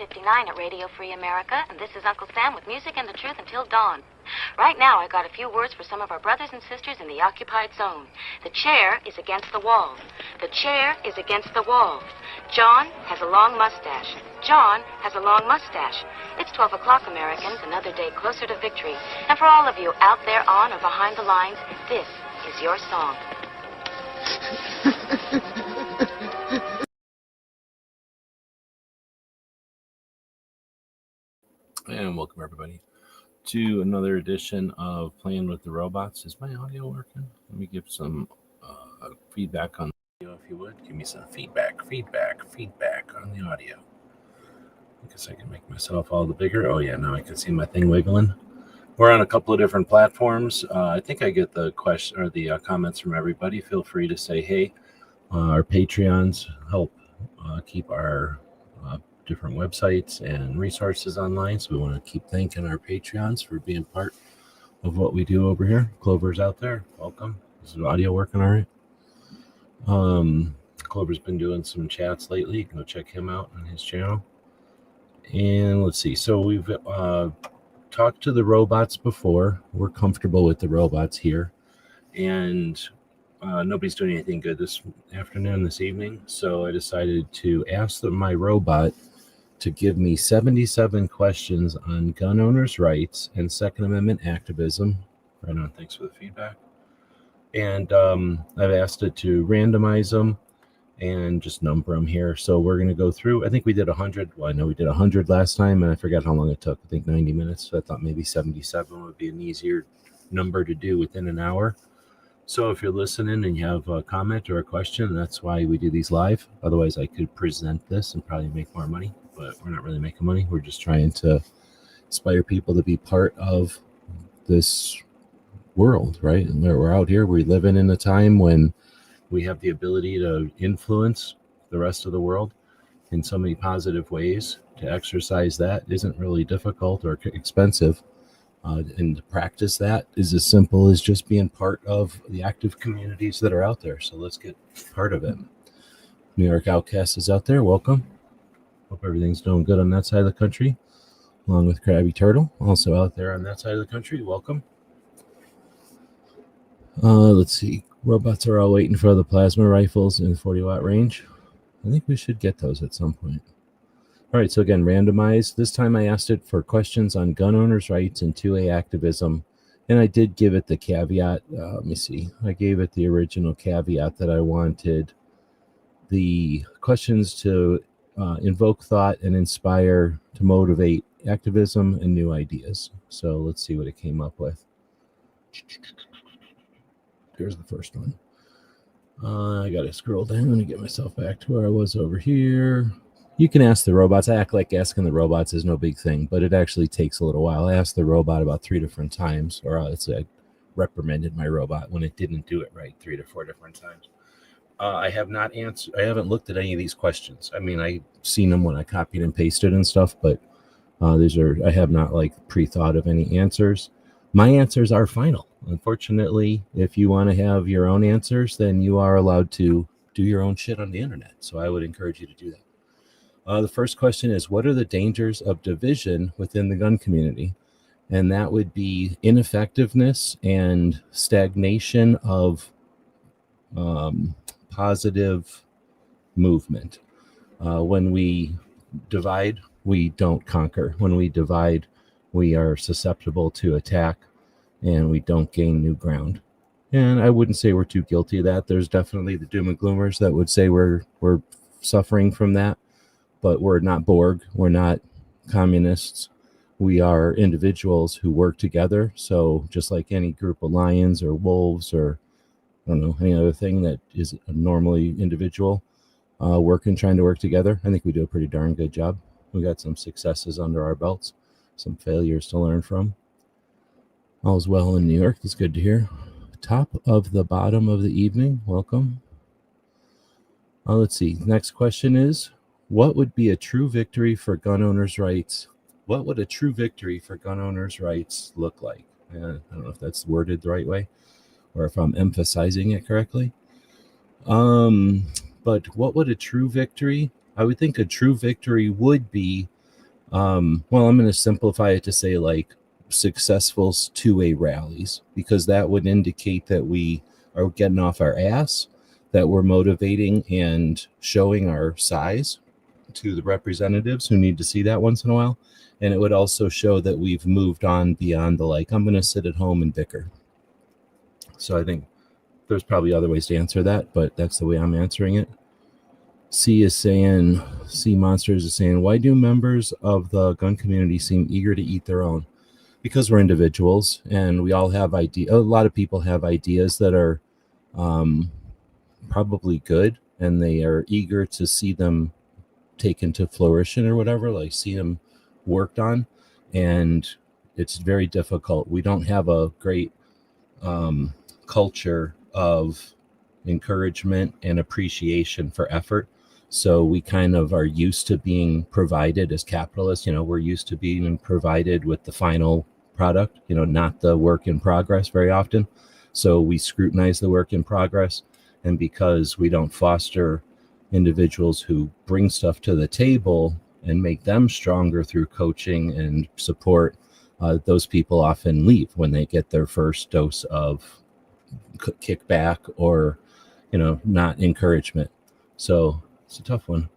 59 at Radio Free America, and this is Uncle Sam with music and the truth until dawn. Right now, I got a few words for some of our brothers and sisters in the occupied zone. The chair is against the wall. The chair is against the wall. John has a long mustache. John has a long mustache. It's 12 o'clock, Americans, another day closer to victory. And for all of you out there on or behind the lines, this is your song. And welcome everybody to another edition of Playing with the Robots. Is my audio working? Let me give some feedback on the audio, if you would. Give me some feedback on the audio. I guess I can make myself all the bigger. Oh yeah, now I can see my thing wiggling. We're on a couple of different platforms. I think I get the question or the comments from everybody. Feel free to say, hey, our Patreons help keep our different websites and resources online. So we want to keep thanking our Patreons for being part of what we do over here. Clover's out there. Welcome. Is the audio working all right? Clover's been doing some chats lately. You can go check him out on his channel. And let's see. So we've talked to the robots before. We're comfortable with the robots here. And nobody's doing anything good this evening. So I decided to ask my robot to give me 77 questions on gun owners' rights and Second Amendment activism. Right on, thanks for the feedback. And I've asked it to randomize them and just number them here. So we're going to go through. I think we did 100. Well, I know we did 100 last time, and I forgot how long it took. I think 90 minutes. So I thought maybe 77 would be an easier number to do within an hour. So if you're listening and you have a comment or a question, that's why we do these live. Otherwise, I could present this and probably make more money, but we're not really making money. We're just trying to inspire people to be part of this world, right? And we're out here. We're living in a time when we have the ability to influence the rest of the world in so many positive ways. To exercise that isn't really difficult or expensive. And to practice that is as simple as just being part of the active communities that are out there. So let's get part of it. New York Outcast is out there. Welcome. Hope everything's doing good on that side of the country. Along with Krabby Turtle, also out there on that side of the country. Welcome. Let's see. Robots are all waiting for the plasma rifles in the 40-watt range. I think we should get those at some point. All right, so again, randomized. This time I asked it for questions on gun owners' rights and 2A activism, and I did give it the caveat. Let me see. I gave it the original caveat that I wanted the questions to invoke thought and inspire to motivate activism and new ideas. So let's see what it came up with. Here's the first one. I got to scroll down and get myself back to where I was over here. You can ask the robots. I act like asking the robots is no big thing, but it actually takes a little while. I asked the robot about 3 different times, or I reprimanded my robot when it didn't do it right 3 to 4 different times. I haven't looked at any of these questions. I mean, I've seen them when I copied and pasted and stuff, but I have not pre-thought of any answers. My answers are final. Unfortunately, if you want to have your own answers, then you are allowed to do your own shit on the internet. So I would encourage you to do that. The first question is, what are the dangers of division within the gun community? And that would be ineffectiveness and stagnation of positive movement. When we divide, we don't conquer. When we divide, we are susceptible to attack and we don't gain new ground. And I wouldn't say we're too guilty of that. There's definitely the doom and gloomers that would say we're suffering from that. But we're not Borg. We're not communists. We are individuals who work together. So just like any group of lions or wolves or, I don't know, any other thing that is normally individual, trying to work together, I think we do a pretty darn good job. We got some successes under our belts, some failures to learn from. All's well in New York. That's good to hear. Top of the bottom of the evening. Welcome. Let's see. Next question is, what would be a true victory for gun owners' rights? What would a true victory for gun owners' rights look like? I don't know if that's worded the right way or if I'm emphasizing it correctly. But what would a true victory? I would think a true victory would be Well, I'm going to simplify it to say like successful 2A rallies, because that would indicate that we are getting off our ass, that we're motivating and showing our size to the representatives who need to see that once in a while. And it would also show that we've moved on beyond the like, I'm going to sit at home and bicker. So I think there's probably other ways to answer that, but that's the way I'm answering it. C Monsters is saying, why do members of the gun community seem eager to eat their own? Because we're individuals and we all have ideas. A lot of people have ideas that are probably good, and they are eager to see them taken to flourishing or whatever, like see them worked on. And it's very difficult. We don't have a great culture of encouragement and appreciation for effort. So we kind of are used to being provided as capitalists. We're used to being provided with the final product, not the work in progress very often. So we scrutinize the work in progress. And because we don't foster individuals who bring stuff to the table and make them stronger through coaching and support, those people often leave when they get their first dose of kickback or, not encouragement. So it's a tough one.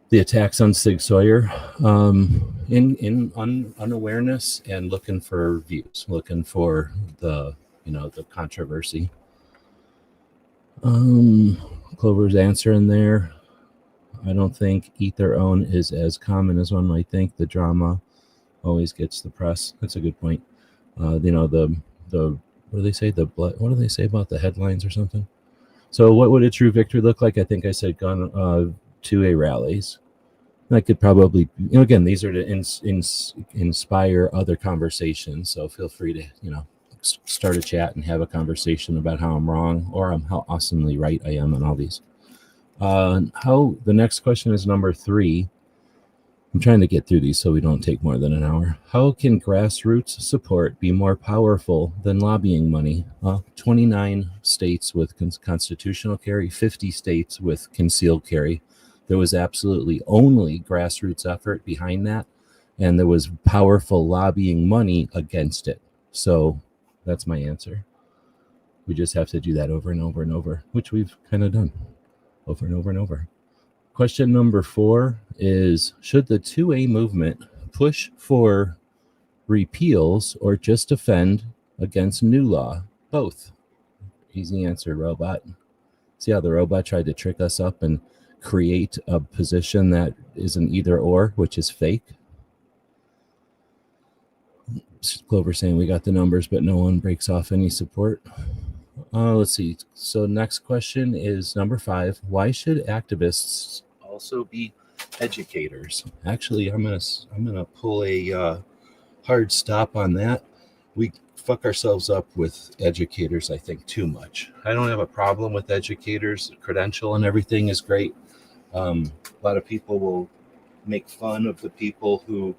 The attacks on Sig Sauer, in unawareness and looking for views, looking for the controversy. Clover's answer in there. I don't think eat their own is as common as one might think. The drama always gets the press. That's a good point. The what do they say? What do they say about the headlines or something? So what would a true victory look like? I think I said gun 2A rallies. And I could probably, again, these are to inspire other conversations. So feel free to, start a chat and have a conversation about how I'm wrong or how awesomely right I am on all these. The next question is number 3. I'm trying to get through these so we don't take more than an hour. How can grassroots support be more powerful than lobbying money? 29 states with constitutional carry, 50 states with concealed carry. There was absolutely only grassroots effort behind that, and there was powerful lobbying money against it. So that's my answer. We just have to do that over and over and over, which we've kind of done over and over and over. Question number 4 is, should the 2A movement push for repeals or just defend against new law? Both. Easy answer, robot. See how the robot tried to trick us up and create a position that is an either or, which is fake? Clover saying we got the numbers, but no one breaks off any support. Let's see. So next question is number 5. Why should activists also be educators? Actually, I'm gonna pull a hard stop on that. We fuck ourselves up with educators, I think, too much. I don't have a problem with educators. The credential and everything is great. A lot of people will make fun of the people who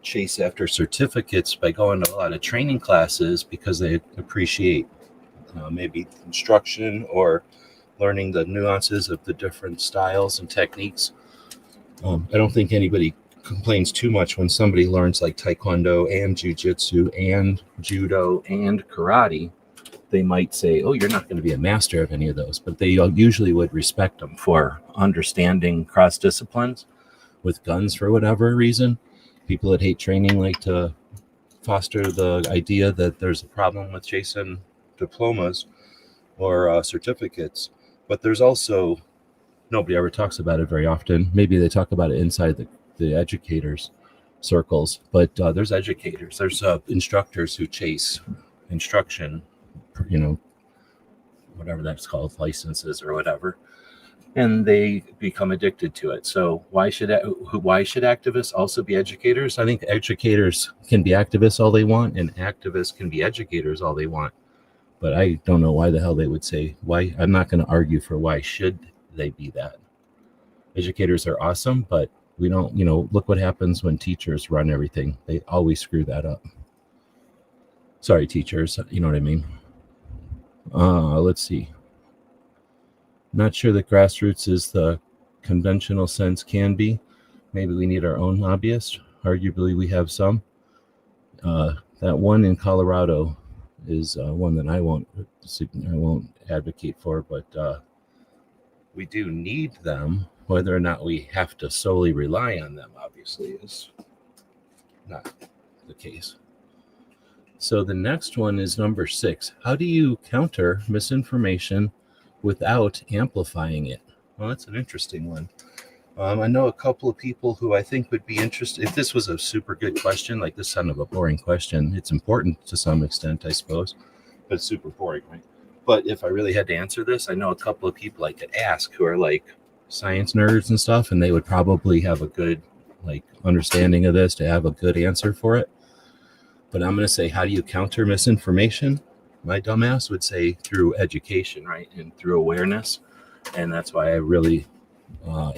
chase after certificates by going to a lot of training classes because they appreciate maybe instruction or learning the nuances of the different styles and techniques. I don't think anybody complains too much when somebody learns like taekwondo and jiu-jitsu and judo and karate. They might say, oh, you're not going to be a master of any of those, but they usually would respect them for understanding cross disciplines. With guns, for whatever reason, people that hate training like to foster the idea that there's a problem with chasing diplomas or certificates. But there's also, nobody ever talks about it very often. Maybe they talk about it inside the educators circles, but there's educators, there's instructors who chase instruction, whatever that's called, licenses or whatever, and they become addicted to it. So why should activists also be educators? I think educators can be activists all they want, and activists can be educators all they want. But I don't know why the hell they would say why. I'm not going to argue for why should they be that. Educators are awesome, but we don't, look what happens when teachers run everything. They always screw that up. Sorry, teachers, you know what I mean? Let's see. Not sure that grassroots is the conventional sense can be. maybe we need our own lobbyist. Arguably, we have some. That one in Colorado is one that I won't advocate for, but we do need them. Whether or not we have to solely rely on them, obviously, is not the case. So the next one is number 6. How do you counter misinformation without amplifying it? Well, that's an interesting one. I know a couple of people who I think would be interested. If this was a super good question, like this kind of a boring question, it's important to some extent, I suppose, but it's super boring, right? But if I really had to answer this, I know a couple of people I could ask who are like science nerds and stuff, and they would probably have a good like understanding of this to have a good answer for it. But I'm going to say, how do you counter misinformation? My dumbass would say through education, right? And through awareness. And that's why I really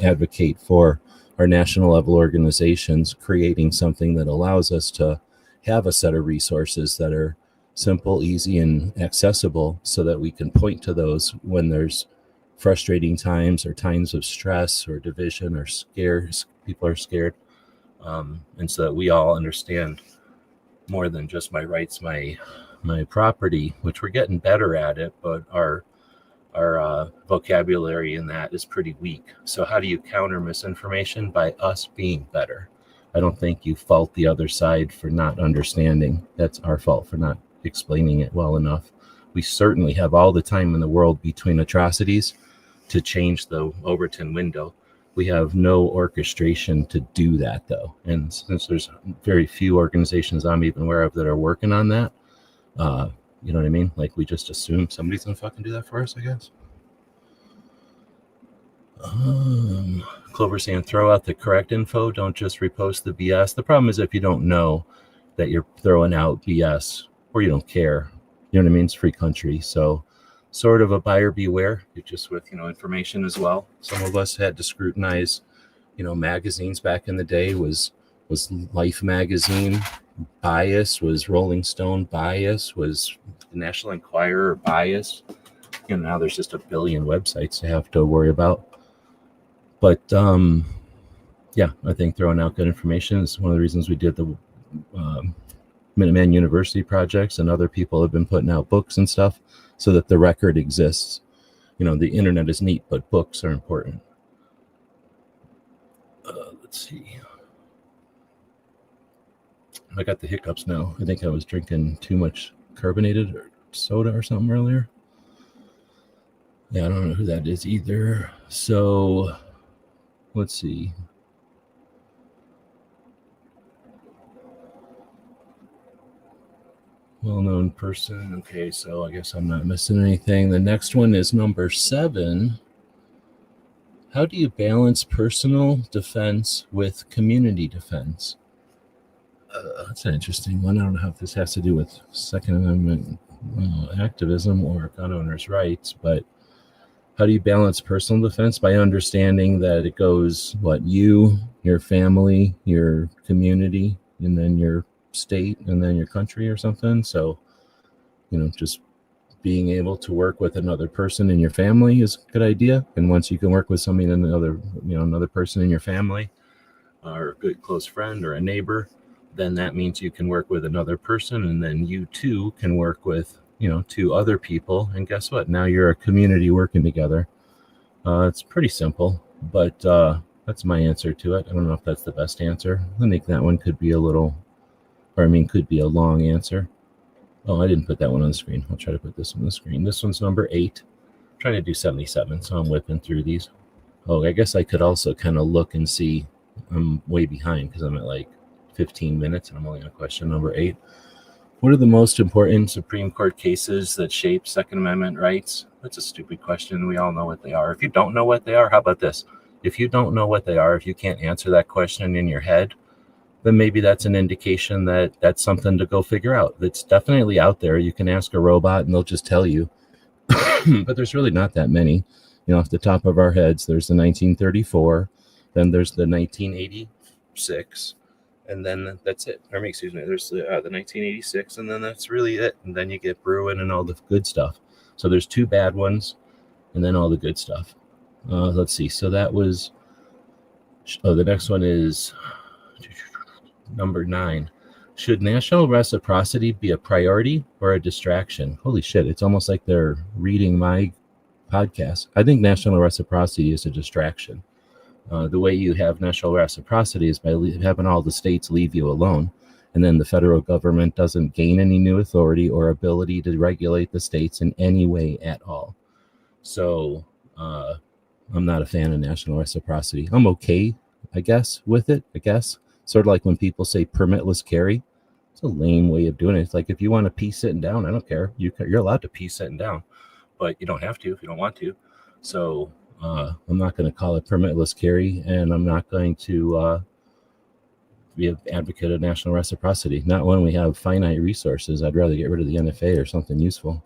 advocate for our national level organizations creating something that allows us to have a set of resources that are simple, easy, and accessible so that we can point to those when there's frustrating times or times of stress or division or people are scared. And so that we all understand more than just my rights, my property, which we're getting better at it, but our vocabulary in that is pretty weak. So how do you counter misinformation? By us being better. I don't think you fault the other side for not understanding. That's our fault for not explaining it well enough. We certainly have all the time in the world between atrocities to change the Overton window. We have no orchestration to do that, though. And since there's very few organizations I'm even aware of that are working on that, you know what I mean? Like, we just assume somebody's gonna fucking do that for us, I guess. Clover saying, throw out the correct info. Don't just repost the BS. The problem is if you don't know that you're throwing out BS or you don't care, you know what I mean? It's free country. So sort of a buyer beware, just with, information as well. Some of us had to scrutinize, magazines back in the day was Life magazine bias, was Rolling Stone bias, was the National Enquirer bias. Now there's just a billion websites to have to worry about. But yeah, I think throwing out good information is one of the reasons we did the Minuteman University projects, and other people have been putting out books and stuff so that the record exists. The internet is neat, but books are important. Let's see. I got the hiccups now. I think I was drinking too much carbonated soda or something earlier. Yeah, I don't know who that is either. So let's see. Well-known person. Okay, so I guess I'm not missing anything. The next one is number 7. How do you balance personal defense with community defense? That's an interesting one. I don't know if this has to do with Second Amendment activism or gun owners' rights, but how do you balance personal defense? By understanding that it goes, you, your family, your community, and then your state, and then your country or something. So, just being able to work with another person in your family is a good idea. And once you can work with somebody in another person in your family, or a good close friend or a neighbor, then that means you can work with another person, and then you too can work with 2 other people, and guess what? Now you're a community working together. It's pretty simple, but that's my answer to it. I don't know if that's the best answer. I think that one could be could be a long answer. Oh, I didn't put that one on the screen. I'll try to put this on the screen. This one's number 8. I'm trying to do 77, so I'm whipping through these. Oh, I guess I could also kind of look and see. I'm way behind because I'm at like 15 minutes and I'm only on question number 8. What are the most important Supreme Court cases that shape Second Amendment rights? That's a stupid question. We all know what they are. If you don't know what they are, how about this? If you don't know what they are, if you can't answer that question in your head, then maybe that's an indication that that's something to go figure out. It's definitely out there. You can ask a robot and they'll just tell you. But there's really not that many. Off the top of our heads, there's the 1934, then there's the 1986, and then that's it. There's the 1986, and then that's really it. And then you get Bruin and all the good stuff. So there's 2 bad ones, and then all the good stuff. Let's see. So that was Oh, the next one is number 9. Should national reciprocity be a priority or a distraction? Holy shit, it's almost like they're reading my podcast. I think national reciprocity is a distraction. The way you have national reciprocity is by having all the states leave you alone, and then the federal government doesn't gain any new authority or ability to regulate the states in any way at all. So I'm not a fan of national reciprocity. I'm okay, I guess, with it, Sort of like when people say permitless carry. It's a lame way of doing it. It's like, if you want to pee sitting down, I don't care. You're allowed to pee sitting down, but you don't have to if you don't want to. So I'm not going to call it permitless carry, and I'm not going to be an advocate of national reciprocity. Not when we have finite resources. I'd rather get rid of the NFA or something useful.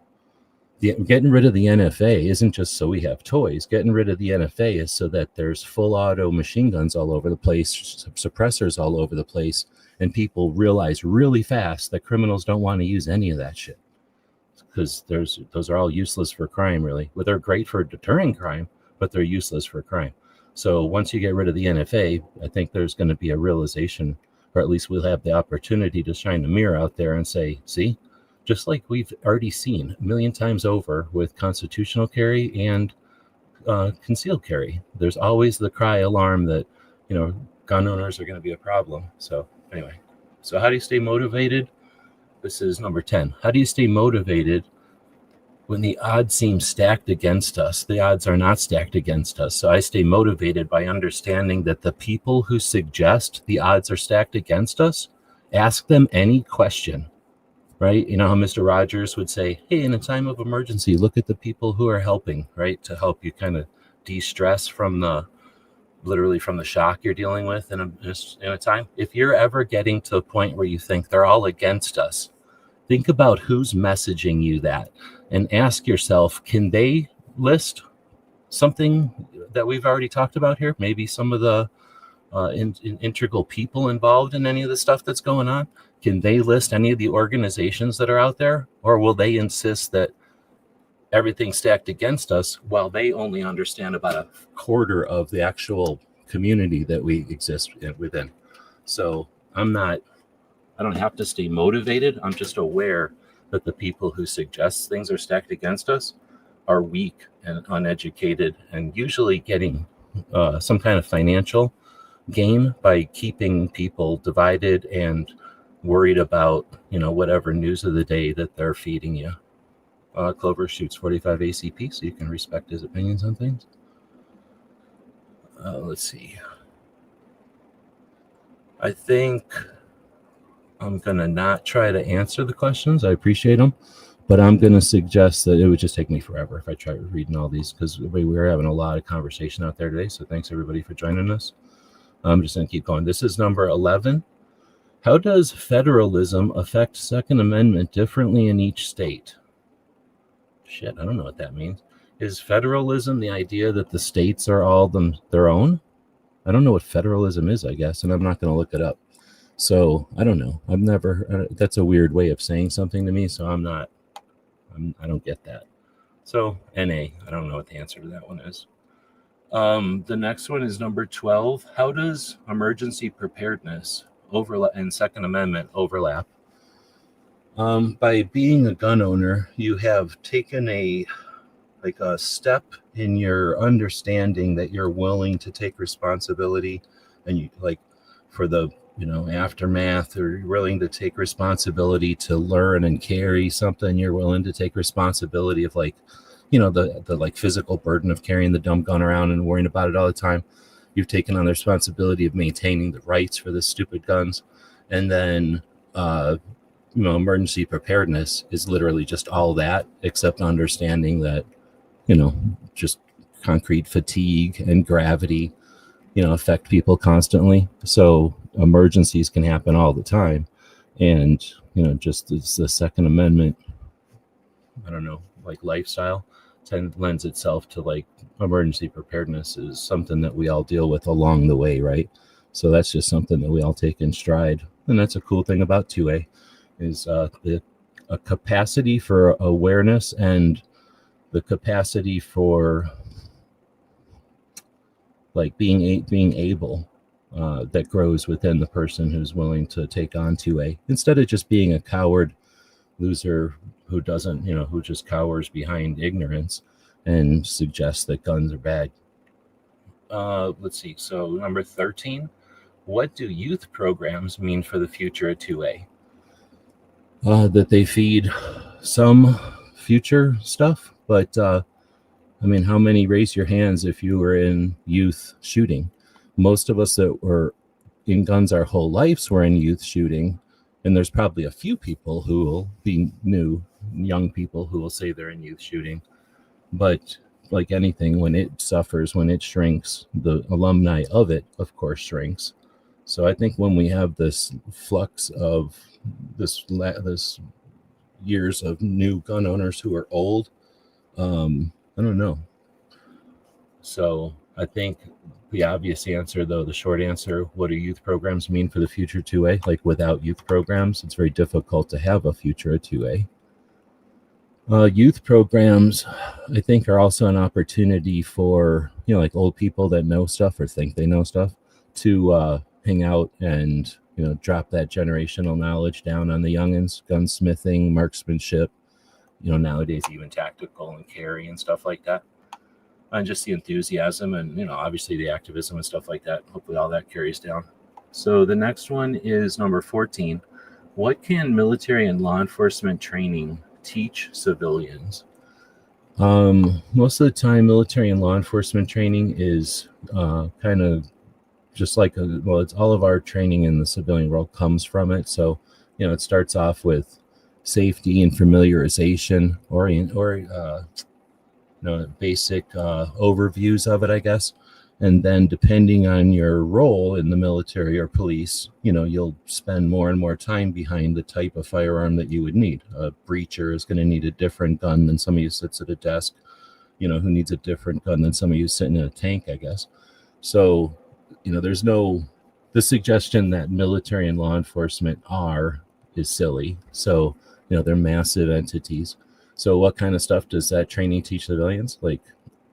Getting rid of the NFA isn't just so we have toys. Getting rid of the NFA is so that there's full auto machine guns all over the place, suppressors all over the place, and people realize really fast that criminals don't want to use any of that shit, because those are all useless for crime, really. Well, they're great for deterring crime, but they're useless for crime. So once you get rid of the NFA, I think there's going to be a realization, or at least we'll have the opportunity to shine the mirror out there and say, see, just like we've already seen a million times over with constitutional carry and concealed carry, there's always the cry alarm that, gun owners are going to be a problem. So anyway, so how do you stay motivated? This is number 10. How do you stay motivated when the odds seem stacked against us? The odds are not stacked against us. So I stay motivated by understanding that the people who suggest the odds are stacked against us, ask them any question. Right? You know how Mr. Rogers would say, hey, in a time of emergency, look at the people who are helping, right? To help you kind of de-stress from the shock you're dealing with in a time. If you're ever getting to a point where you think they're all against us, think about who's messaging you that, and ask yourself, can they list something that we've already talked about here? Maybe some of the integral people involved in any of the stuff that's going on. Can they list any of the organizations that are out there? Or will they insist that everything's stacked against us while they only understand about a quarter of the actual community that we exist within? So I don't have to stay motivated. I'm just aware that the people who suggest things are stacked against us are weak and uneducated, and usually getting some kind of financial gain by keeping people divided and worried about, whatever news of the day that they're feeding you. Clover shoots 45 ACP, so you can respect his opinions on things. Let's see. I think I'm going to not try to answer the questions. I appreciate them, but I'm going to suggest that it would just take me forever if I try reading all these, because we were having a lot of conversation out there today. So thanks everybody for joining us. I'm just going to keep going. This is number 11. How does federalism affect Second Amendment differently in each state? Shit, I don't know what that means. Is federalism the idea that the states are all their own? I don't know what federalism is, I guess, and I'm not going to look it up. So I don't know. That's a weird way of saying something to me, so I don't get that. So NA, I don't know what the answer to that one is. The next one is number 12. How does emergency preparedness and Second Amendment overlap? By being a gun owner, you have taken a step in your understanding that you're willing to take responsibility, and you for the aftermath, or you're willing to take responsibility to learn and carry something. You're willing to take responsibility of the physical burden of carrying the dumb gun around and worrying about it all the time. You've taken on the responsibility of maintaining the rights for the stupid guns. And then, emergency preparedness is literally just all that, except understanding that, just concrete fatigue and gravity, affect people constantly. So emergencies can happen all the time. And, just the Second Amendment, lifestyle lends itself to emergency preparedness is something that we all deal with along the way, right? So that's just something that we all take in stride. And that's a cool thing about 2A is a capacity for awareness and the capacity for being able that grows within the person who's willing to take on 2A, instead of just being a coward loser who doesn't, who just cowers behind ignorance and suggests that guns are bad. Let's see. So number 13, what do youth programs mean for the future of 2A? That they feed some future stuff, but how many raise your hands if you were in youth shooting? Most of us that were in guns our whole lives were in youth shooting, and there's probably a few people who will be young people who will say they're in youth shooting. But like anything, when it suffers, when it shrinks, the alumni of it, of course, shrinks. So I think when we have this flux of this years of new gun owners who are old, I don't know. So I think the obvious answer, though, the short answer, what do youth programs mean for the future 2A? Like, without youth programs, it's very difficult to have a future at 2A. Youth programs, I think, are also an opportunity for, like old people that know stuff or think they know stuff to hang out and, drop that generational knowledge down on the youngins, gunsmithing, marksmanship, nowadays even tactical and carry and stuff like that. And just the enthusiasm and, obviously the activism and stuff like that. Hopefully all that carries down. So the next one is number 14. What can military and law enforcement training teach civilians? Most of the time, military and law enforcement training is kind of just like, it's all of our training in the civilian world comes from it. So, it starts off with safety and familiarization, basic overviews of it, I guess. And then depending on your role in the military or police, you'll spend more and more time behind the type of firearm that you would need. A breacher is going to need a different gun than somebody who sits at a desk, who needs a different gun than somebody who's sitting in a tank, I guess. So, there's the suggestion that military and law enforcement is silly. So, they're massive entities. So what kind of stuff does that training teach civilians? Like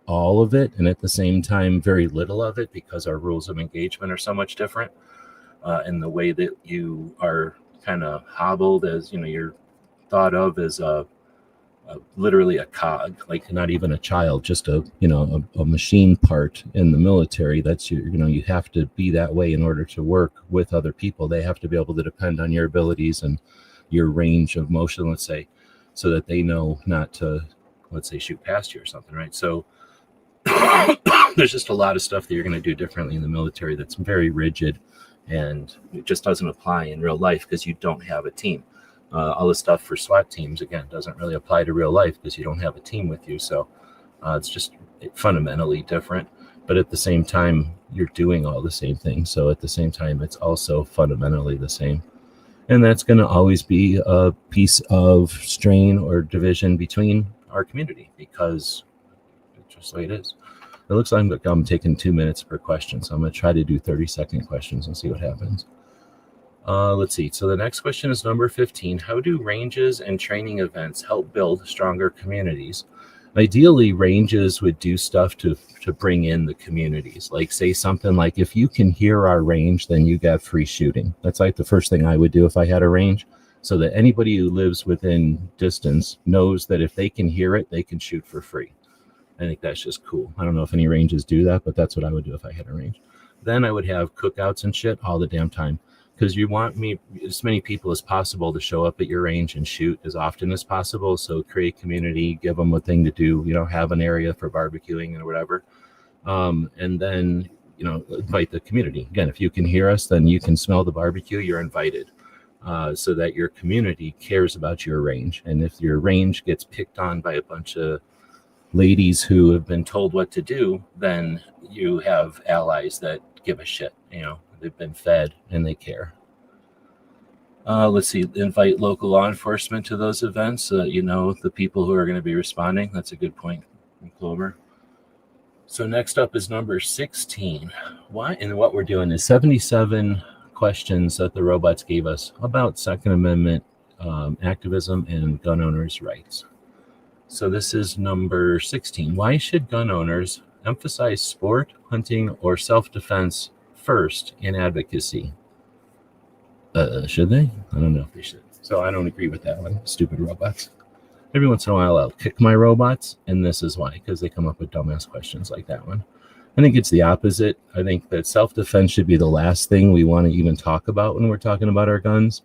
all of it, and at the same time, very little of it, because our rules of engagement are so much different. And the way that you are kind of hobbled as, you're thought of as literally a cog, like not even a child, just a machine part in the military. That's you have to be that way in order to work with other people. They have to be able to depend on your abilities and your range of motion, let's say, so that they know not to, let's say, shoot past you or something, right? So there's just a lot of stuff that you're going to do differently in the military that's very rigid, and it just doesn't apply in real life because you don't have a team. All the stuff for SWAT teams, again, doesn't really apply to real life because you don't have a team with you. So it's just fundamentally different. But at the same time, you're doing all the same things. So at the same time, it's also fundamentally the same. And that's going to always be a piece of strain or division between our community because it's just the way it is. It looks like I'm taking 2 minutes per question. So I'm going to try to do 30-second questions and see what happens. Let's see. So the next question is number 15. How do ranges and training events help build stronger communities? Ideally, ranges would do stuff to bring in the communities. Like say something like, if you can hear our range, then you got free shooting. That's like the first thing I would do if I had a range, so that anybody who lives within distance knows that if they can hear it, they can shoot for free. I think that's just cool. I don't know if any ranges do that, but that's what I would do if I had a range. Then I would have cookouts and shit all the damn time, because you want as many people as possible to show up at your range and shoot as often as possible. So create community, give them a thing to do, have an area for barbecuing and whatever. And then, invite the community. Again, if you can hear us, then you can smell the barbecue, you're invited, so that your community cares about your range. And if your range gets picked on by a bunch of ladies who have been told what to do, then you have allies that give a shit, they've been fed and they care. Let's see, invite local law enforcement to those events so that the people who are going to be responding. That's a good point, Clover. So next up is number 16. What we're doing is 77 questions that the robots gave us about Second Amendment activism and gun owners' rights. So this is number 16. Why should gun owners emphasize sport, hunting, or self-defense first in advocacy. Should they? I don't know if they should. So I don't agree with that one. Stupid robots. Every once in a while, I'll kick my robots, and this is why, because they come up with dumbass questions like that one. I think it's the opposite. I think that self-defense should be the last thing we want to even talk about when we're talking about our guns.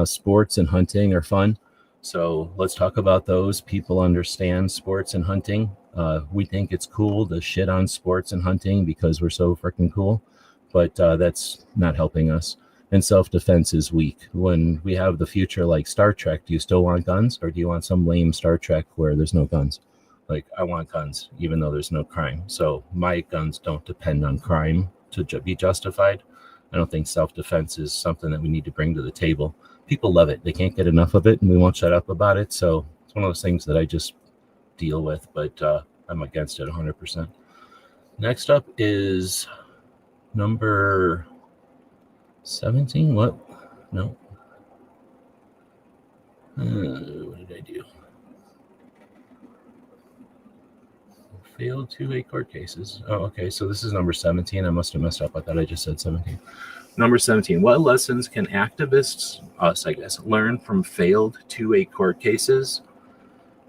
Sports and hunting are fun, so let's talk about those. People understand sports and hunting. We think it's cool to shit on sports and hunting because we're so freaking cool, but that's not helping us. And self-defense is weak. When we have the future like Star Trek, do you still want guns, or do you want some lame Star Trek where there's no guns? Like, I want guns, even though there's no crime. So my guns don't depend on crime to be justified. I don't think self-defense is something that we need to bring to the table. People love it. They can't get enough of it, and we won't shut up about it. So it's one of those things that I just deal with, but I'm against it 100%. Next up is number 17? What? No. What did I do? Failed 2 court cases. Oh, okay. So this is number 17. I must have messed up. I thought I just said 17. Number 17. What lessons can activists, us, I guess, learn from failed 2 court cases?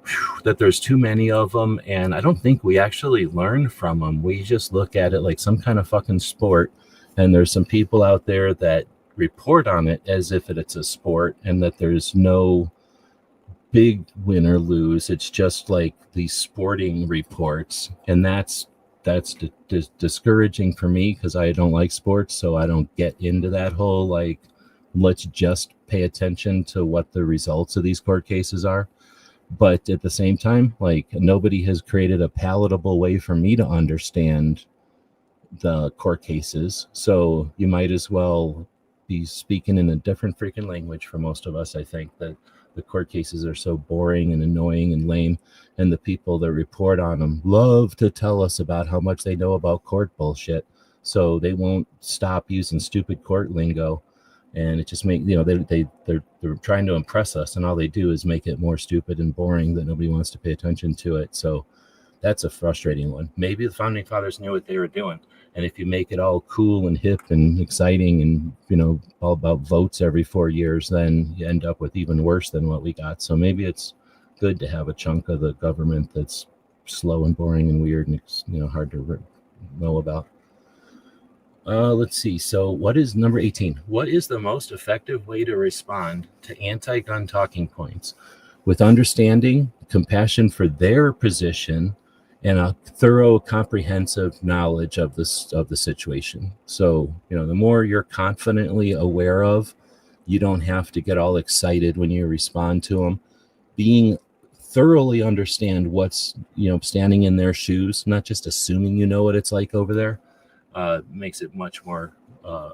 Whew, that there's too many of them, and I don't think we actually learn from them. We just look at it like some kind of fucking sport. And there's some people out there that report on it as if it's a sport, and that there's no big win or lose. It's just like these sporting reports, and that's discouraging for me because I don't like sports, so I don't get into that whole like let's just pay attention to what the results of these court cases are. But at the same time, like, nobody has created a palatable way for me to understand the court cases, so you might as well be speaking in a different freaking language for most of us. I think that the court cases are so boring and annoying and lame, and the people that report on them love to tell us about how much they know about court bullshit, so they won't stop using stupid court lingo, and it just makes, they're trying to impress us, and all they do is make it more stupid and boring that nobody wants to pay attention to it. So that's a frustrating one. Maybe the founding fathers knew what they were doing, and if you make it all cool and hip and exciting and, all about votes every 4 years, then you end up with even worse than what we got. So maybe it's good to have a chunk of the government that's slow and boring and weird and, hard to know about. Let's see. So what is number 18? What is the most effective way to respond to anti-gun talking points? With understanding, compassion for their position, and a thorough, comprehensive knowledge of the situation. So, the more you're confidently aware of, you don't have to get all excited when you respond to them. Being thoroughly understand what's, standing in their shoes, not just assuming you know what it's like over there, makes it much more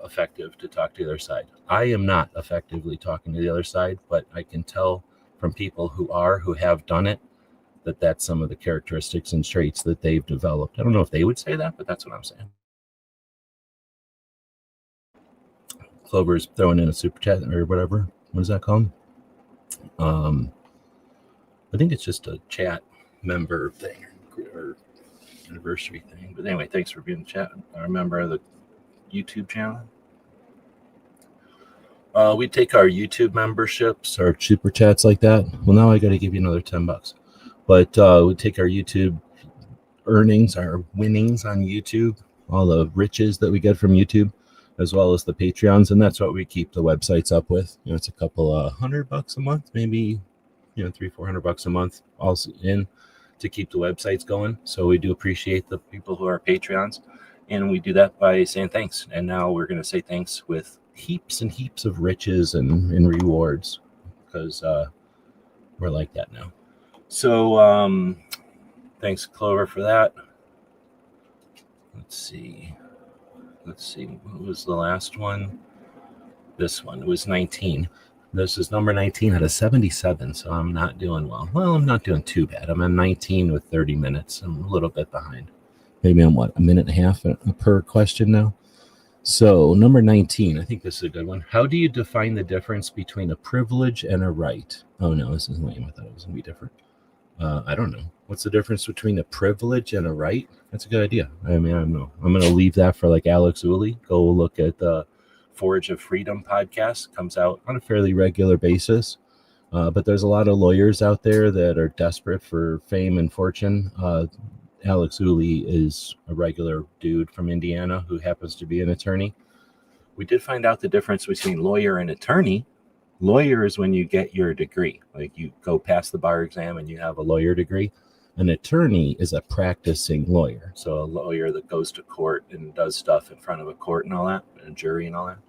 effective to talk to the other side. I am not effectively talking to the other side, but I can tell from people who have done it, that's some of the characteristics and traits that they've developed. I don't know if they would say that, but that's what I'm saying. Clover's throwing in a super chat or whatever. What is that called? I think it's just a chat member thing or anniversary thing. But anyway, thanks for being in the chat. I remember the YouTube channel. We take our YouTube memberships, our super chats like that. Well, now I got to give you another $10. But we take our YouTube earnings, our winnings on YouTube, all the riches that we get from YouTube, as well as the Patreons, and that's what we keep the websites up with. It's a couple $100 a month, maybe $300-400 a month, also in to keep the websites going. So we do appreciate the people who are Patreons, and we do that by saying thanks. And now we're going to say thanks with heaps and heaps of riches and rewards, because we're like that now. So thanks, Clover, for that. Let's see. What was the last one? This one. It was 19. This is number 19 out of 77, so I'm not doing well. Well, I'm not doing too bad. I'm at 19 with 30 minutes. I'm a little bit behind. Maybe I'm, a minute and a half per question now? So number 19, I think this is a good one. How do you define the difference between a privilege and a right? Oh, no, this is lame. I thought it was going to be different. I don't know. What's the difference between a privilege and a right? That's a good idea. I mean, I don't know. I'm going to leave that for like Alex Uli. Go look at the Forge of Freedom podcast. Comes out on a fairly regular basis. But there's a lot of lawyers out there that are desperate for fame and fortune. Alex Uli is a regular dude from Indiana who happens to be an attorney. We did find out the difference between lawyer and attorney. Lawyer is when you get your degree, like you go past the bar exam and you have a lawyer degree. An attorney is a practicing lawyer. So a lawyer that goes to court and does stuff in front of a court and all that, and a jury and all that.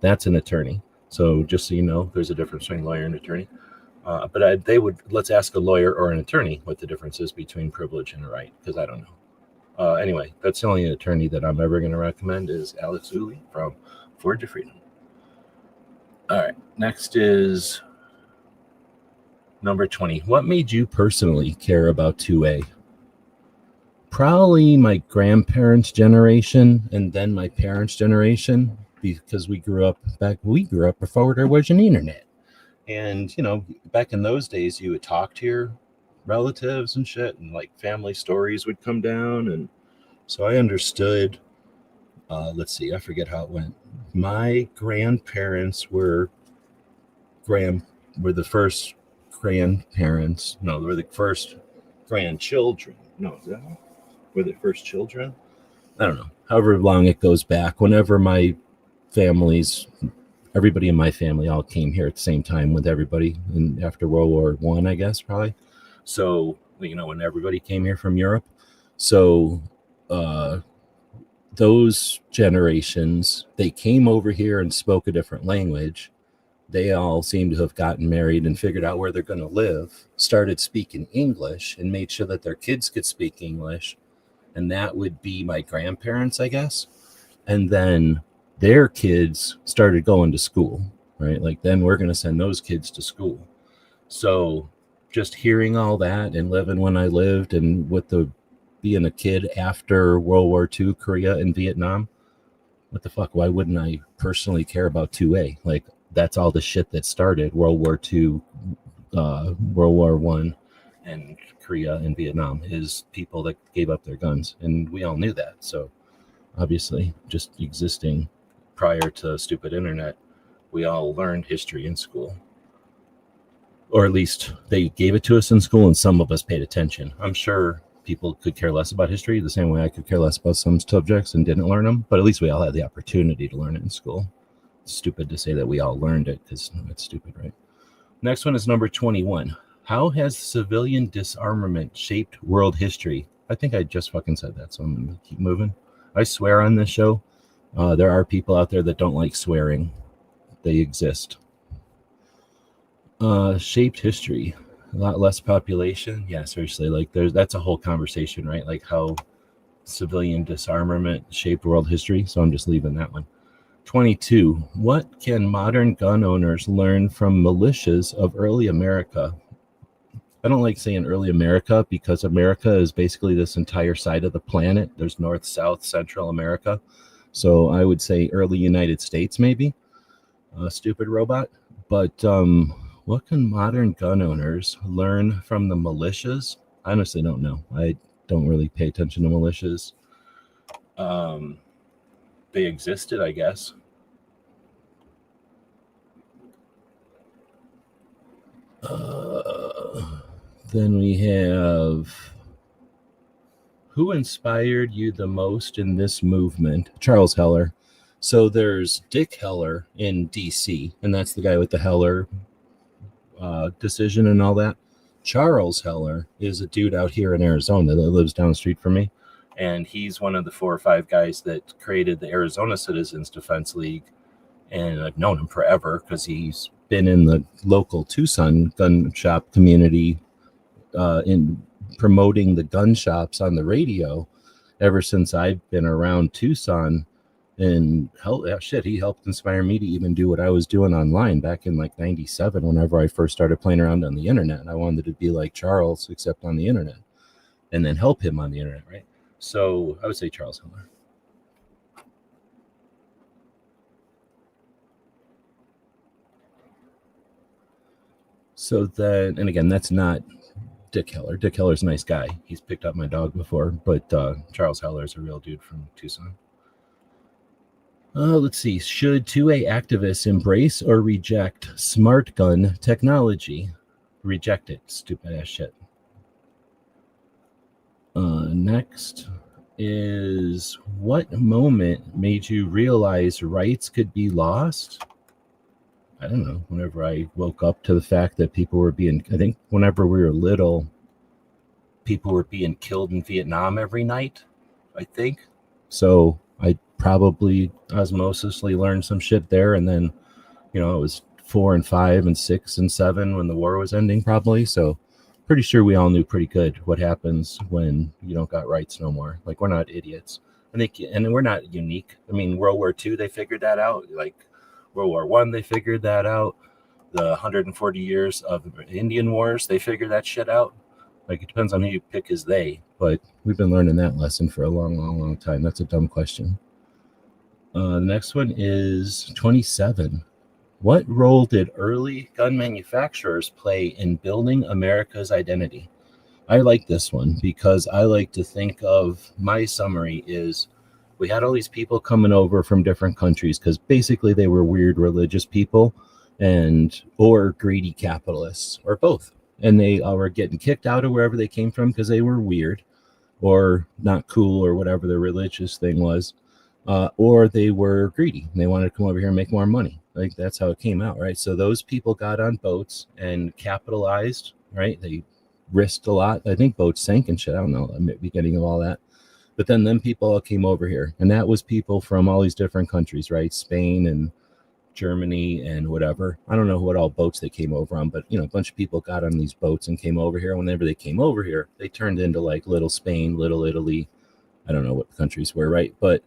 That's an attorney. So just so you know, there's a difference between lawyer and attorney. Let's ask a lawyer or an attorney what the difference is between privilege and a right, because I don't know. Anyway, that's the only attorney that I'm ever going to recommend is Alex Uli from Forge of Freedom. All right, next is number 20. What made you personally care about 2A? Probably my grandparents' generation and then my parents' generation, because we grew up before there was an internet. And, back in those days, you would talk to your relatives and shit, and like family stories would come down. And so I understood, let's see, I forget how it went. My grandparents were the first grandparents. No, they were the first grandchildren. No, is that one? Were the first children? I don't know. However long it goes back, whenever my everybody in my family all came here at the same time with everybody, and after World War I, I guess, probably. So, when everybody came here from Europe. So, those generations, they came over here and spoke a different language. They all seem to have gotten married and figured out where they're going to live, started speaking English, and made sure that their kids could speak English. And that would be my grandparents, I guess. And then their kids started going to school, right? Like then we're going to send those kids to school. So just hearing all that and living when I lived and being a kid after World War II, Korea and Vietnam, what the fuck? Why wouldn't I personally care about 2A? Like that's all the shit that started World War II, World War I, and Korea and Vietnam is people that gave up their guns. And we all knew that. So obviously just existing prior to stupid internet, we all learned history in school. Or at least they gave it to us in school and some of us paid attention. I'm sure people could care less about history the same way I could care less about some subjects and didn't learn them. But at least we all had the opportunity to learn it in school. It's stupid to say that we all learned it because it's stupid, right? Next one is number 21. How has civilian disarmament shaped world history? I think I just fucking said that, so I'm going to keep moving. I swear on this show. There are people out there that don't like swearing. They exist. Shaped history. A lot less population. Yeah, seriously. Like that's a whole conversation, right? Like how civilian disarmament shaped world history. So I'm just leaving that one. 22. What can modern gun owners learn from militias of early America? I don't like saying early America because America is basically this entire side of the planet. There's North, South, Central America. So I would say early United States, maybe. Stupid robot. But what can modern gun owners learn from the militias? I honestly don't know. I don't really pay attention to militias. They existed, I guess. Then we have, who inspired you the most in this movement? Charles Heller. So there's Dick Heller in DC, and that's the guy with the Heller decision and all that. Charles Heller is a dude out here in Arizona that lives down the street from me. And he's one of the 4 or 5 guys that created the Arizona Citizens Defense League. And I've known him forever because he's been in the local Tucson gun shop community in promoting the gun shops on the radio ever since I've been around Tucson. And he helped inspire me to even do what I was doing online back in like 97 whenever I first started playing around on the internet. And I wanted to be like Charles, except on the internet, and then help him on the internet, right? So I would say Charles Heller. So then, and again, that's not Dick Heller. Dick Heller's a nice guy. He's picked up my dog before, but Charles Heller's a real dude from Tucson. Let's see. Should 2A activists embrace or reject smart gun technology? Reject it. Stupid ass shit. Next is, what moment made you realize rights could be lost? I don't know. Whenever I woke up to the fact that people were being, I think whenever we were little, people were being killed in Vietnam every night, I think. So I probably osmosisly learned some shit there. And then, it was 4 and 5 and 6 and 7 when the war was ending, probably. So pretty sure we all knew pretty good what happens when you don't got rights no more. Like, we're not idiots. And we're not unique. I mean, World War II, they figured that out. Like, World War I, they figured that out. The 140 years of the Indian Wars, they figured that shit out. Like, it depends on who you pick as they. But we've been learning that lesson for a long, long, long time. That's a dumb question. The next one is 27. What role did early gun manufacturers play in building America's identity? I like this one because I like to think of, my summary is, we had all these people coming over from different countries because basically they were weird religious people or greedy capitalists or both. And they were getting kicked out of wherever they came from because they were weird or not cool or whatever their religious thing was. Or they were greedy and they wanted to come over here and make more money. Like, that's how it came out, right? So those people got on boats and capitalized, right? They risked a lot. I think boats sank and shit. I don't know the beginning of all that. But then them people all came over here. And that was people from all these different countries, right? Spain and Germany and whatever. I don't know what all boats they came over on, but, a bunch of people got on these boats and came over here. Whenever they came over here, they turned into like little Spain, little Italy. I don't know what the countries were, right? But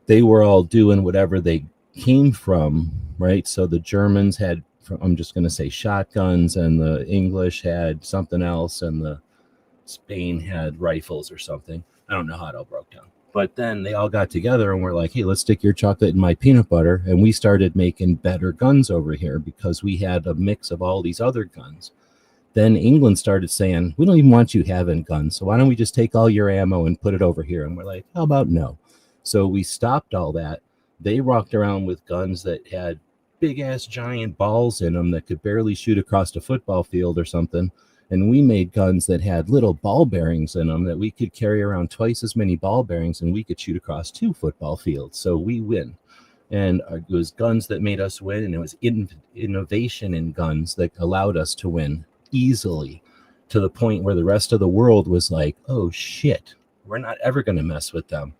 they were all doing whatever they came from, right? So the Germans had, I'm just going to say, shotguns, and the English had something else, and the Spain had rifles or something. I don't know how it all broke down. But then they all got together and were like, hey, let's stick your chocolate in my peanut butter. And we started making better guns over here because we had a mix of all these other guns. Then England started saying, we don't even want you having guns. So why don't we just take all your ammo and put it over here? And we're like, how about no? So we stopped all that. They walked around with guns that had big ass giant balls in them that could barely shoot across a football field or something. And we made guns that had little ball bearings in them that we could carry around twice as many ball bearings, and we could shoot across 2 football fields. So we win. And it was guns that made us win, and it was innovation in guns that allowed us to win easily, to the point where the rest of the world was like, oh shit, we're not ever going to mess with them.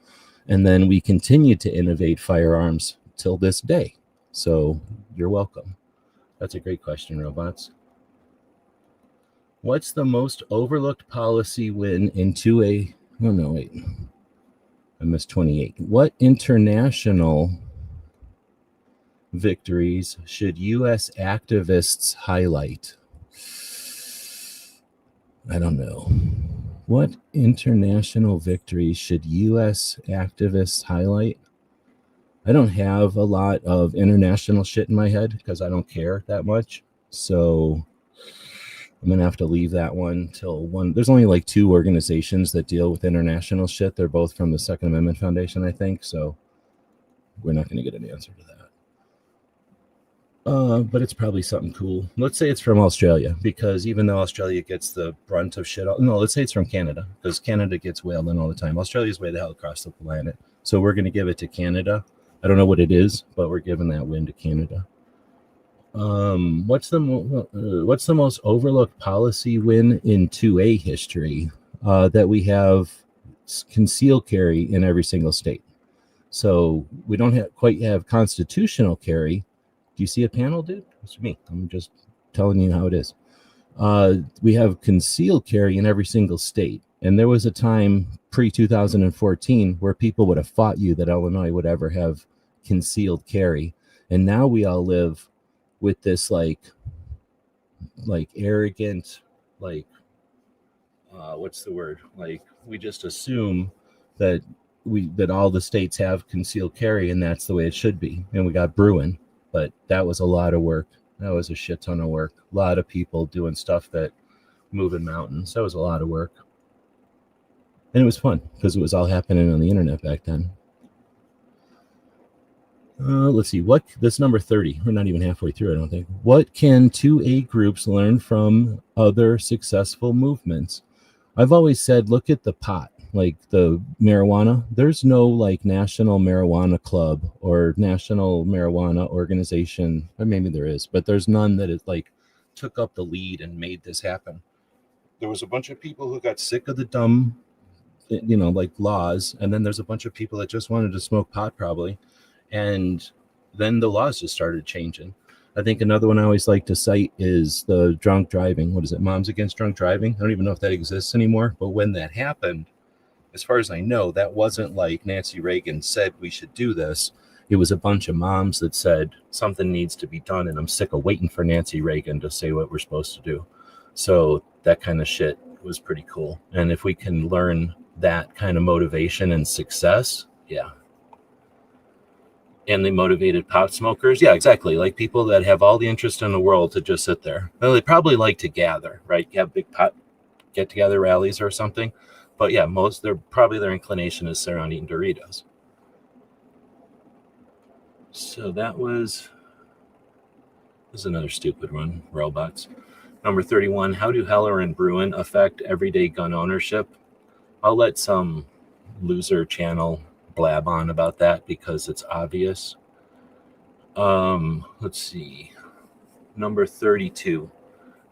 And then we continued to innovate firearms till this day. So you're welcome. That's a great question, robots. What's the most overlooked policy win in 2A? Oh, no, wait. I missed 28. What international victories should U.S. activists highlight? I don't know. What international victories should U.S. activists highlight? I don't have a lot of international shit in my head because I don't care that much. So I'm going to have to leave that one till one. There's only like 2 organizations that deal with international shit. They're both from the Second Amendment Foundation, I think. So we're not going to get an answer to that. But it's probably something cool. Let's say it's from Australia, because even though Australia gets the brunt of shit, no, let's say it's from Canada, because Canada gets whaled in all the time. Australia's way the hell across the planet. So we're going to give it to Canada. I don't know what it is, but we're giving that win to Canada. What's the most overlooked policy win in 2A history? That we have concealed carry in every single state. So we don't quite have constitutional carry. Do you see a panel, dude? It's me. I'm just telling you how it is. We have concealed carry in every single state. And there was a time pre-2014 where people would have fought you that Illinois would ever have concealed carry. And now we all live with this like arrogant, what's the word? Like, we just assume that all the states have concealed carry, and that's the way it should be. And we got Bruin, but that was a lot of work. That was a shit ton of work. A lot of people doing stuff that moving mountains. That was a lot of work. And it was fun because it was all happening on the internet back then. Let's see, this number 30, we're not even halfway through, I don't think. What can 2A groups learn from other successful movements? I've always said, look at the pot, like the marijuana. There's no like national marijuana club or national marijuana organization. Or maybe there is, but there's none that is like took up the lead and made this happen. There was a bunch of people who got sick of the dumb, like laws. And then there's a bunch of people that just wanted to smoke pot probably. And then the laws just started changing. I think another one I always like to cite is the drunk driving. What is it? Moms Against Drunk Driving. I don't even know if that exists anymore. But when that happened, as far as I know, that wasn't like Nancy Reagan said we should do this. It was a bunch of moms that said something needs to be done. And I'm sick of waiting for Nancy Reagan to say what we're supposed to do. So that kind of shit was pretty cool. And if we can learn that kind of motivation and success, yeah. And they motivated pot smokers. Yeah, exactly. Like people that have all the interest in the world to just sit there. Well, they probably like to gather, right? You have big pot get together rallies or something. But yeah, their inclination is surrounding Doritos. So that was another stupid one, robots. Number 31, how do Heller and Bruin affect everyday gun ownership? I'll let some loser channel blab on about that because it's obvious. Let's see. Number 32.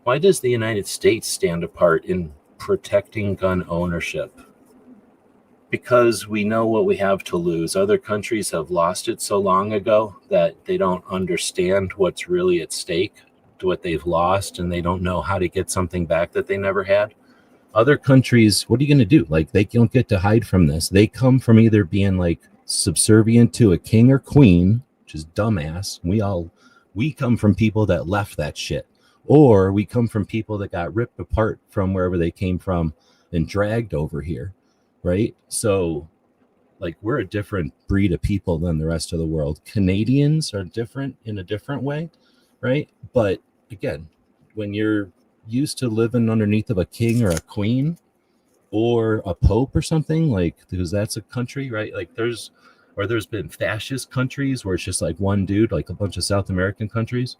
Why does the United States stand apart in protecting gun ownership? Because we know what we have to lose. Other countries have lost it so long ago that they don't understand what's really at stake, to what they've lost, and they don't know how to get something back that they never had. Other countries, what are you going to do? Like, they don't get to hide from this. They come from either being like subservient to a king or queen, which is dumbass. We come from people that left that shit, or we come from people that got ripped apart from wherever they came from and dragged over here, right? So like, we're a different breed of people than the rest of the world. Canadians are different in a different way, right? But again, when you're used to living underneath of a king or a queen or a pope or something, like, because that's a country, right? Like there's been fascist countries where it's just like one dude, like a bunch of South American countries.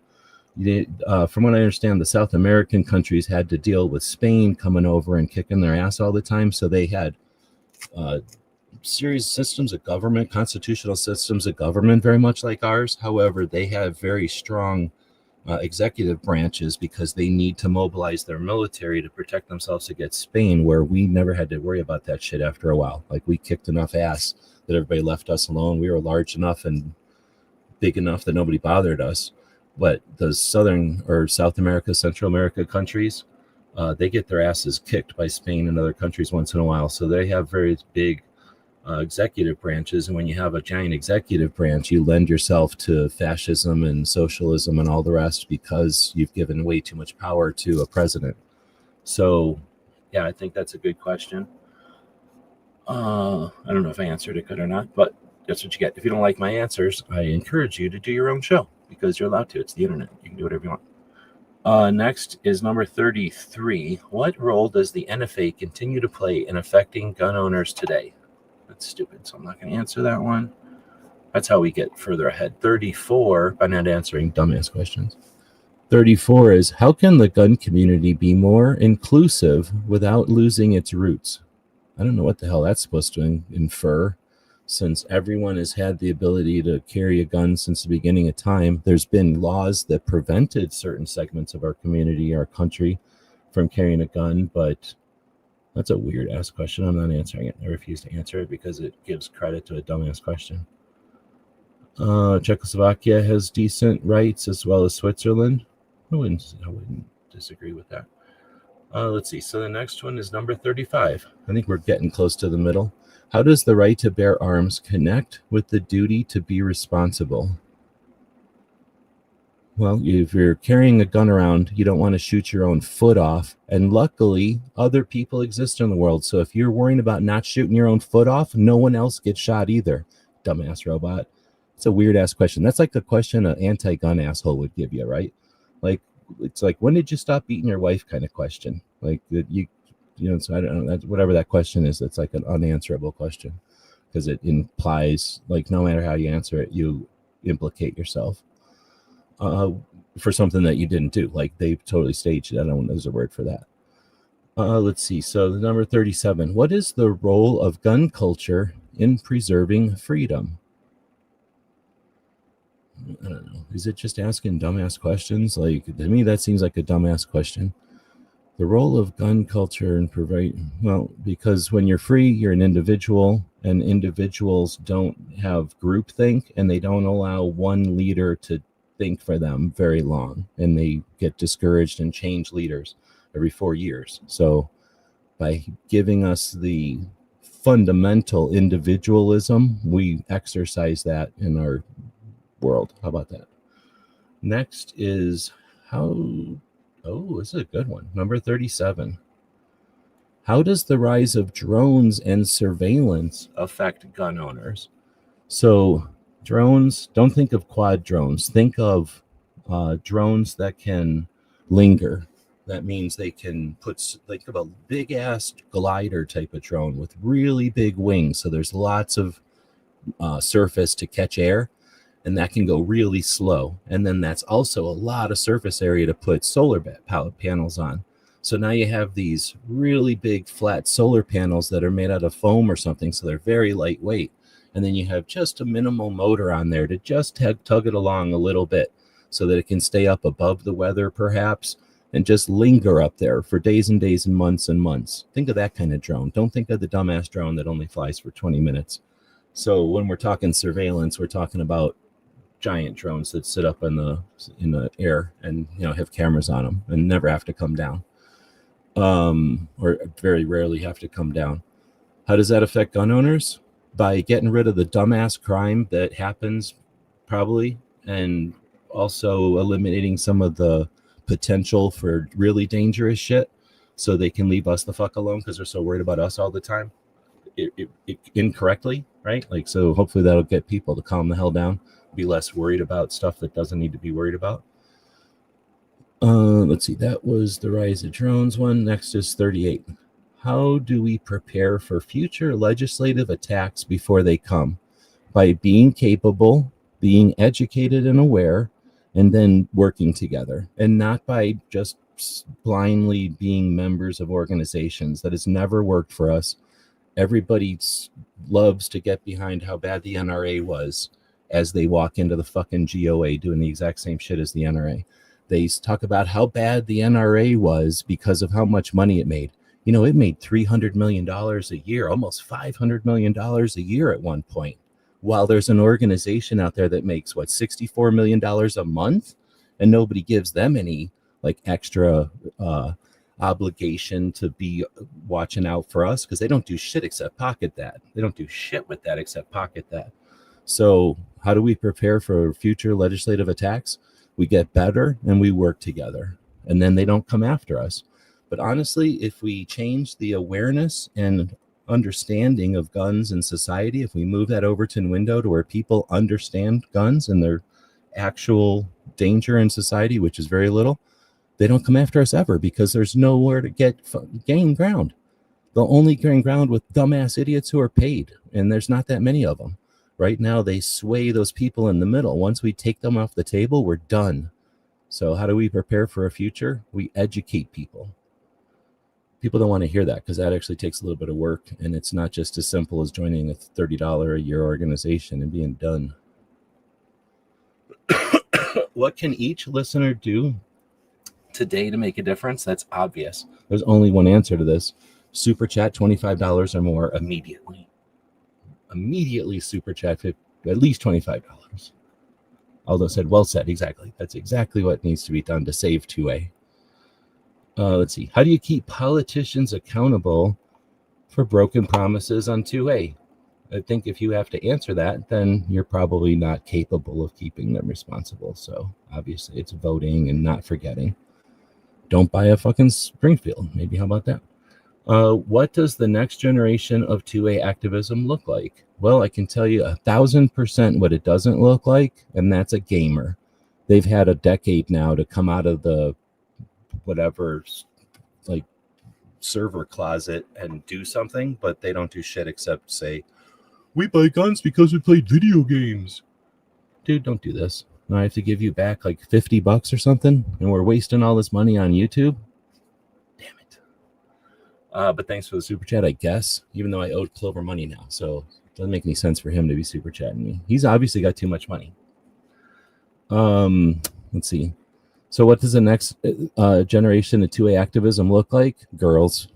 From what I understand, the South American countries had to deal with Spain coming over and kicking their ass all the time. So they had series systems of government, constitutional systems of government, very much like ours. However, they have very strong executive branches because they need to mobilize their military to protect themselves against Spain, where we never had to worry about that shit after a while. Like, we kicked enough ass that everybody left us alone. We were large enough and big enough that nobody bothered us. But the Southern or South America, Central America countries, they get their asses kicked by Spain and other countries once in a while. So they have very big executive branches, and when you have a giant executive branch, you lend yourself to fascism and socialism and all the rest because you've given way too much power to a president. So yeah, I think that's a good question. I don't know if I answered it good or not, but that's what you get. If you don't like my answers, I encourage you to do your own show because you're allowed to. It's the internet. You can do whatever you want. Next is number 33. What role does the NFA continue to play in affecting gun owners today? That's stupid, so I'm not going to answer that one. That's how we get further ahead. 34, by not answering dumbass questions. 34 is, how can the gun community be more inclusive without losing its roots? I don't know what the hell that's supposed to infer, since everyone has had the ability to carry a gun since the beginning of time. There's been laws that prevented certain segments of our community, our country, from carrying a gun, but that's a weird ass question. I'm not answering it. I refuse to answer it because it gives credit to a dumbass question. Czechoslovakia has decent rights as well as Switzerland. I wouldn't disagree with that. Let's see. So the next one is number 35. I think we're getting close to the middle. How does the right to bear arms connect with the duty to be responsible? Well, if you're carrying a gun around, you don't want to shoot your own foot off. And luckily, other people exist in the world. So if you're worrying about not shooting your own foot off, no one else gets shot either. Dumbass robot. It's a weird ass question. That's like the question an anti-gun asshole would give you, right? Like, it's like, when did you stop beating your wife kind of question. Like that so I don't know, that whatever that question is, that's like an unanswerable question, because it implies, like, no matter how you answer it, you implicate yourself for something that you didn't do. Like, they totally staged it. I don't know, there's a word for that. Let's see. So the number 37. What is the role of gun culture in preserving freedom? I don't know. Is it just asking dumbass questions? Like, to me, that seems like a dumbass question. The role of gun culture in because when you're free, you're an individual, and individuals don't have groupthink, and they don't allow one leader to think for them very long, and they get discouraged and change leaders every 4 years. So by giving us the fundamental individualism, we exercise that in our world. How about that? Next is this is a good one. Number 37. How does the rise of drones and surveillance affect gun owners? So drones, don't think of quad drones. Think of drones that can linger. That means they can think of a big ass glider type of drone with really big wings. So there's lots of surface to catch air, and that can go really slow. And then that's also a lot of surface area to put solar panels on. So now you have these really big flat solar panels that are made out of foam or something. So they're very lightweight. And then you have just a minimal motor on there to just tug it along a little bit so that it can stay up above the weather perhaps, and just linger up there for days and days and months and months. Think of that kind of drone. Don't think of the dumbass drone that only flies for 20 minutes. So when we're talking surveillance, we're talking about giant drones that sit up in the air and have cameras on them and never have to come down, or very rarely have to come down. How does that affect gun owners? By getting rid of the dumbass crime that happens probably, and also eliminating some of the potential for really dangerous shit, so they can leave us the fuck alone because they're so worried about us all the time. It incorrectly, right? Like, so hopefully that'll get people to calm the hell down, be less worried about stuff that doesn't need to be worried about. Let's see, that was the rise of drones one. Next is 38. How do we prepare for future legislative attacks before they come? By being capable, being educated and aware, and then working together, and not by just blindly being members of organizations. That has never worked for us. Everybody loves to get behind how bad the NRA was as they walk into the fucking GOA doing the exact same shit as the NRA. They talk about how bad the NRA was because of how much money it made. It made $300 million a year, almost $500 million a year at one point. While there's an organization out there that makes $64 million a month, and nobody gives them any extra obligation to be watching out for us, because they don't do shit except pocket that. They don't do shit with that except pocket that. So how do we prepare for future legislative attacks? We get better and we work together, and then they don't come after us. But honestly, if we change the awareness and understanding of guns in society, if we move that Overton window to where people understand guns and their actual danger in society, which is very little, they don't come after us ever, because there's nowhere to gain ground. They'll only gain ground with dumbass idiots who are paid, and there's not that many of them. Right now, they sway those people in the middle. Once we take them off the table, we're done. So how do we prepare for a future? We educate people. People don't want to hear that, because that actually takes a little bit of work, and it's not just as simple as joining a $30 a year organization and being done. What can each listener do today to make a difference? That's obvious. There's only one answer to this. Super chat $25 or more immediately. Immediately super chat at least $25. Aldo said, well said. Exactly. That's exactly what needs to be done to save 2A. Let's see. How do you keep politicians accountable for broken promises on 2A? I think if you have to answer that, then you're probably not capable of keeping them responsible. So obviously it's voting and not forgetting. Don't buy a fucking Springfield. Maybe how about that? What does the next generation of 2A activism look like? Well, I can tell you 1,000% what it doesn't look like, and that's a gamer. They've had a decade now to come out of the whatever server closet and do something, but they don't do shit except say, we buy guns because we played video games. Dude, don't do this. Now I have to give you back like $50 or something, and we're wasting all this money on YouTube. Damn it. But thanks for the super chat, I guess, even though I owed Clover money now. So it doesn't make any sense for him to be super chatting me. He's obviously got too much money. Let's see. So what does the next generation of 2A activism look like? Girls.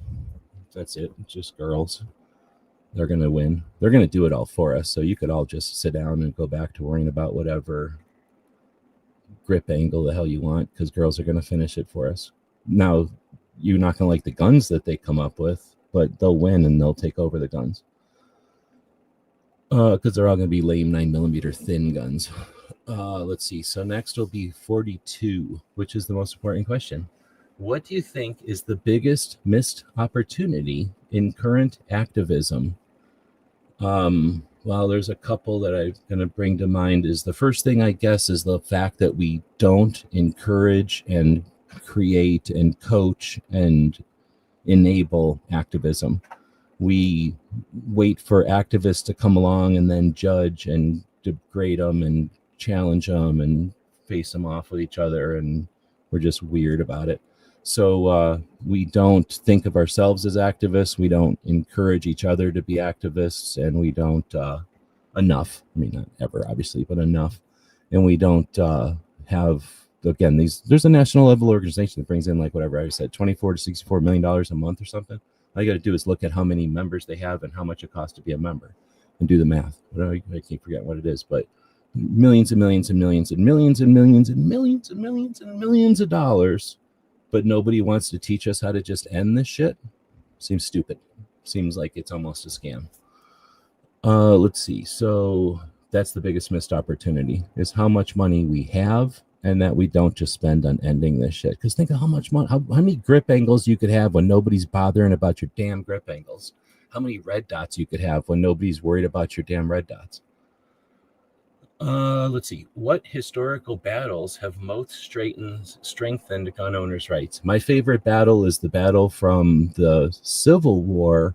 That's it. Just girls. They're going to win. They're going to do it all for us. So you could all just sit down and go back to worrying about whatever grip angle the hell you want, because girls are going to finish it for us. Now, you're not going to like the guns that they come up with, but they'll win and they'll take over the guns. Because they're all going to be lame 9mm thin guns. Let's see. So next will be 42, which is the most important question. What do you think is the biggest missed opportunity in current activism? Well, there's a couple that I'm going to bring to mind. Is the first thing, I guess, is the fact that we don't encourage and create and coach and enable activism. We wait for activists to come along and then judge and degrade them and challenge them and face them off with each other, and we're just weird about it. So we don't think of ourselves as activists. We don't encourage each other to be activists, and we don't enough. I mean, not ever, obviously, but enough. And we don't have, again, there's a national level organization that brings in, like whatever I said, $24 to $64 million a month or something. All you got to do is look at how many members they have and how much it costs to be a member, and do the math. I keep forgetting what it is, but millions and millions and millions and millions and millions and millions and millions and millions of dollars. But nobody wants to teach us how to just end this shit. Seems stupid. Seems like it's almost a scam. Let's see. So that's the biggest missed opportunity, is how much money we have and that we don't just spend on ending this shit. Because think of how much money, how many grip angles you could have when nobody's bothering about your damn grip angles. How many red dots you could have when nobody's worried about your damn red dots. Let's see. What historical battles have most strengthened gun owners' rights? My favorite battle is the battle from the Civil War,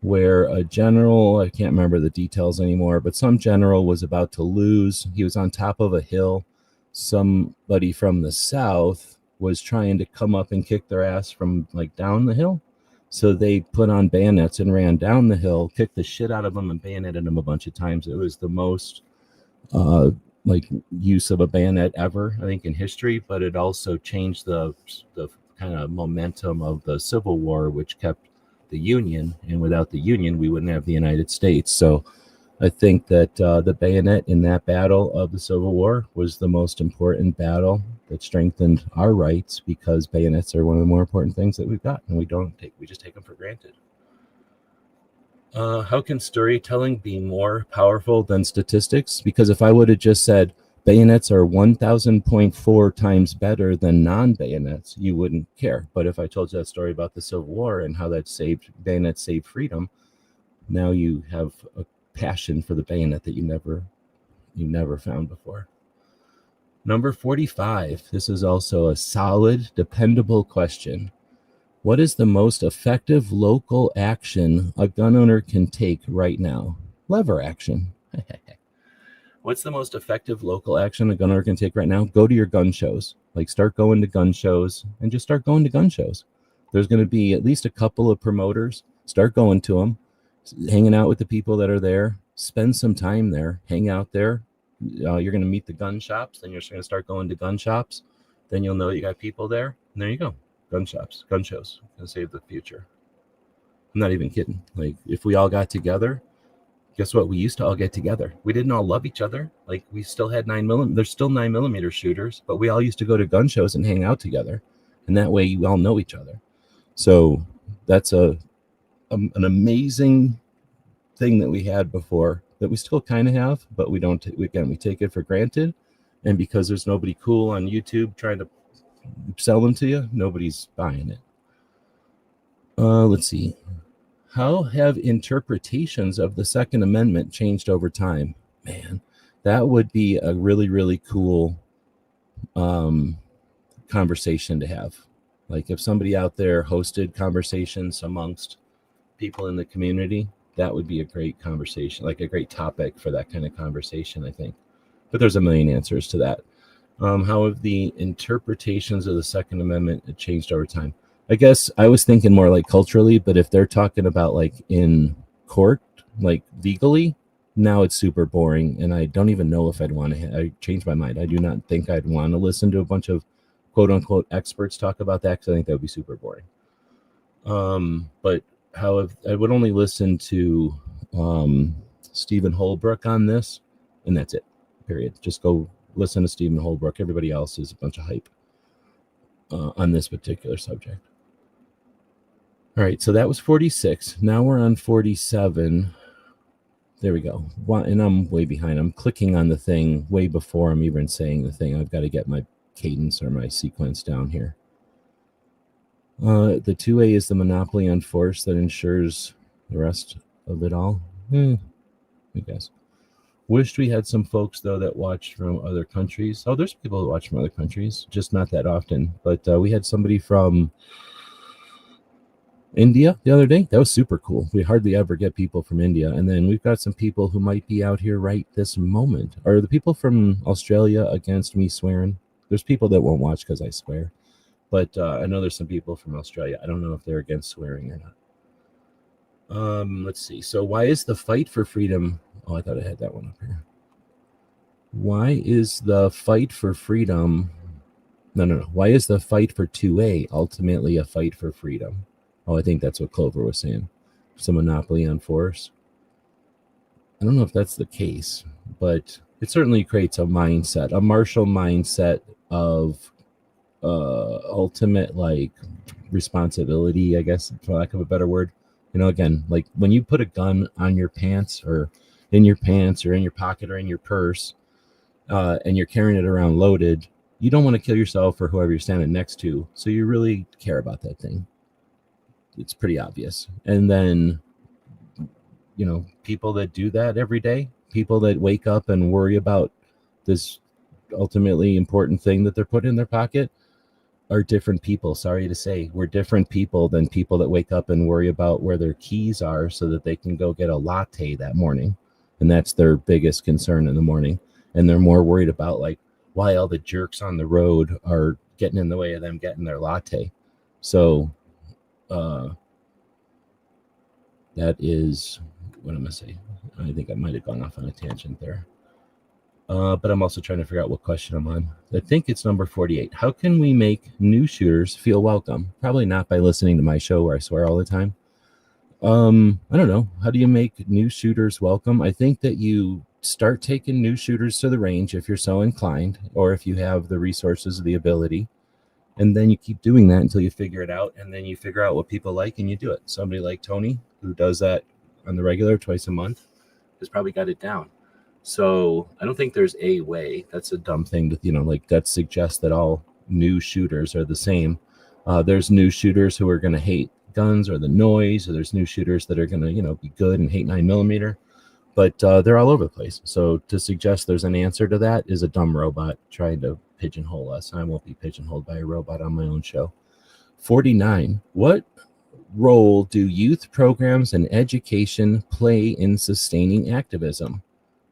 where a general, I can't remember the details anymore, but some general was about to lose. He was on top of a hill. Somebody from the South was trying to come up and kick their ass from like down the hill. So they put on bayonets and ran down the hill, kicked the shit out of them and bayoneted them a bunch of times. It was the most use of a bayonet ever, I think, in history, but it also changed the kind of momentum of the Civil War, which kept the Union, and without the Union, we wouldn't have the United States. So I think that the bayonet in that battle of the Civil War was the most important battle that strengthened our rights, because bayonets are one of the more important things that we've got, and we just take them for granted. How can storytelling be more powerful than statistics? Because if I would have just said bayonets are 1,000.4 times better than non-bayonets, you wouldn't care. But if I told you that story about the Civil War and how that bayonets saved freedom, now you have a passion for the bayonet that you never found before. Number 45. This is also a solid, dependable question. What is the most effective local action a gun owner can take right now? Lever action. What's the most effective local action a gun owner can take right now? Go to your gun shows. Like, start going to gun shows and just start going to gun shows. There's going to be at least a couple of promoters. Start going to them, hanging out with the people that are there. Spend some time there. Hang out there. You're going to meet the gun shops. Then you're going to start going to gun shops. Then you'll know you got people there. And there you go. Gun shops, gun shows, gonna save the future. I'm not even kidding. Like, if we all got together, guess what? We used to all get together. We didn't all love each other. Like, we still had 9mm. There's still 9mm shooters, but we all used to go to gun shows and hang out together, and that way you all know each other. So that's an amazing thing that we had before that we still kind of have, but we don't. We take it for granted, and because there's nobody cool on YouTube trying to sell them to you, nobody's buying it. Let's see. How have interpretations of the Second Amendment changed over time? Man, that would be a really, really cool conversation to have. Like if somebody out there hosted conversations amongst people in the community, that would be a great conversation, like a great topic for that kind of conversation, I think. But there's a million answers to that. How have the interpretations of the Second Amendment changed over time? I guess I was thinking more like culturally, but if they're talking about like in court, like legally, now it's super boring. And I don't even know if I'd want to, I changed my mind. I do not think I'd want to listen to a bunch of quote unquote experts talk about that because I think that would be super boring. But I would only listen to Stephen Holbrook on this, and that's it, period. Just go listen to Stephen Holbrook. Everybody else is a bunch of hype on this particular subject. All right, so that was 46. Now we're on 47. There we go. And I'm way behind. I'm clicking on the thing way before I'm even saying the thing. I've got to get my cadence or my sequence down here. The 2A is the monopoly on force that ensures the rest of it all. I guess. Wished we had some folks, though, that watched from other countries. Oh, there's people that watch from other countries, just not that often. But we had somebody from India the other day. That was super cool. We hardly ever get people from India. And then we've got some people who might be out here right this moment. Are the people from Australia against me swearing? There's people that won't watch because I swear. But I know there's some people from Australia. I don't know if they're against swearing or not. Let's see. So why is the fight for freedom... Oh, I thought I had that one up here. Why is the fight for freedom... No. Why is the fight for 2A ultimately a fight for freedom? Oh, I think that's what Clover was saying. It's a monopoly on force. I don't know if that's the case, but it certainly creates a mindset, a martial mindset of ultimate like responsibility, I guess, for lack of a better word. You know, again, like when you put a gun on your pants or in your pocket or in your purse, and you're carrying it around loaded, you don't want to kill yourself or whoever you're standing next to. So you really care about that thing. It's pretty obvious. And then, you know, people that do that every day, people that wake up and worry about this ultimately important thing that they're putting in their pocket, are different people. Sorry to say, we're different people than people that wake up and worry about where their keys are so that they can go get a latte that morning. And that's their biggest concern in the morning. And they're more worried about like why all the jerks on the road are getting in the way of them getting their latte. So that is what I'm gonna say. I think I might have gone off on a tangent there. But I'm also trying to figure out what question I'm on. I think it's number 48. How can we make new shooters feel welcome? Probably not by listening to my show where I swear all the time. I don't know. How do you make new shooters welcome? I think that you start taking new shooters to the range if you're so inclined, or if you have the resources or the ability. And then you keep doing that until you figure it out. And then you figure out what people like and you do it. Somebody like Tony, who does that on the regular twice a month, has probably got it down. So I don't think there's a way. That's a dumb thing to, like that suggests that all new shooters are the same. There's new shooters who are going to hate guns or the noise, or there's new shooters that are going to, be good and hate 9mm, but they're all over the place. So to suggest there's an answer to that is a dumb robot trying to pigeonhole us. I won't be pigeonholed by a robot on my own show. 49. What role do youth programs and education play in sustaining activism?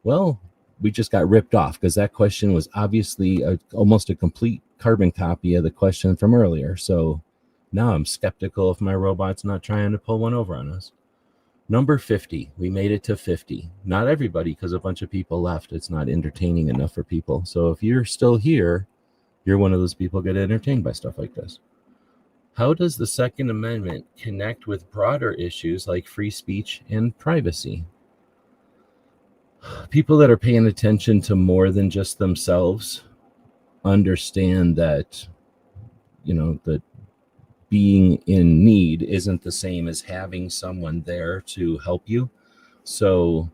Well, we just got ripped off because that question was obviously almost a complete carbon copy of the question from earlier. So now I'm skeptical if my robot's not trying to pull one over on us. Number 50. We made it to 50. Not everybody, because a bunch of people left. It's not entertaining enough for people. So if you're still here, you're one of those people get entertained by stuff like this. How does the Second Amendment connect with broader issues like free speech and privacy? People that are paying attention to more than just themselves understand that, that being in need isn't the same as having someone there to help you. So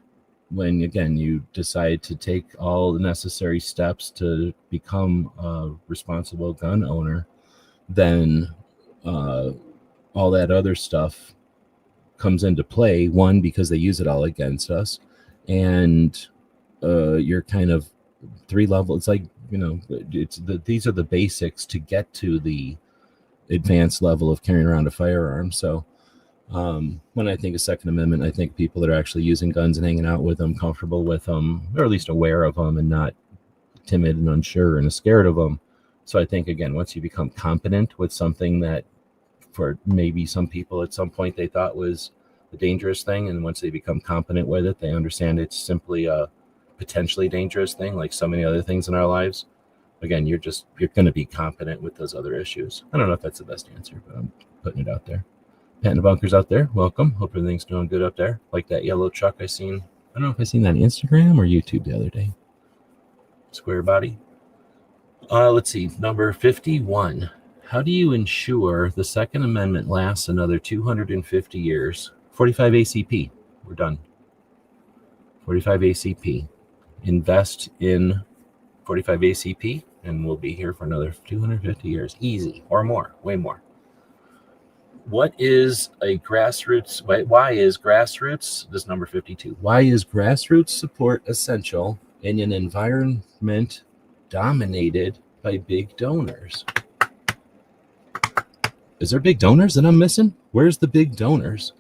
when, again, you decide to take all the necessary steps to become a responsible gun owner, then all that other stuff comes into play. One, because they use it all against us. And you're kind of 3 level. It's like, these are the basics to get to the advanced level of carrying around a firearm. So when I think of Second Amendment, I think people that are actually using guns and hanging out with them, comfortable with them, or at least aware of them and not timid and unsure and scared of them. So I think, again, once you become competent with something that for maybe some people at some point they thought was a dangerous thing, and once they become competent with it, they understand it's simply a potentially dangerous thing, like so many other things in our lives. Again, you're going to be competent with those other issues. I don't know if that's the best answer, but I'm putting it out there. Pat and the Bunkers out there, welcome. Hope everything's doing good up there. Like that yellow truck I seen. I don't know if I seen that on Instagram or YouTube the other day. Square body. Let's see, number 51. How do you ensure the Second Amendment lasts another 250 years? 45 ACP. We're done. 45 ACP. Invest in 45 ACP, and we'll be here for another 250 years. Easy, or more, way more. What is a grassroots? Why is grassroots? This is number 52. Why is grassroots support essential in an environment dominated by big donors? Is there big donors that I'm missing? Where's the big donors?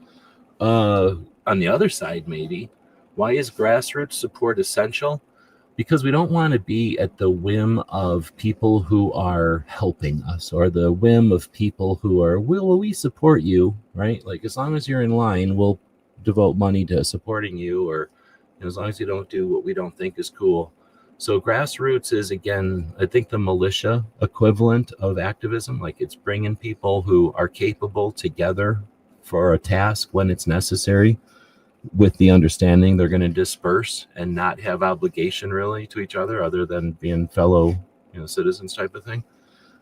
On the other side, maybe. Why is grassroots support essential? Because we don't want to be at the whim of people who are helping us, or the whim of people who are, will we support you, right? Like, as long as you're in line, we'll devote money to supporting you, or as long as you don't do what we don't think is cool. So grassroots is, again, I think the militia equivalent of activism. Like, it's bringing people who are capable together for a task when it's necessary, with the understanding they're going to disperse and not have obligation really to each other than being fellow, citizens type of thing.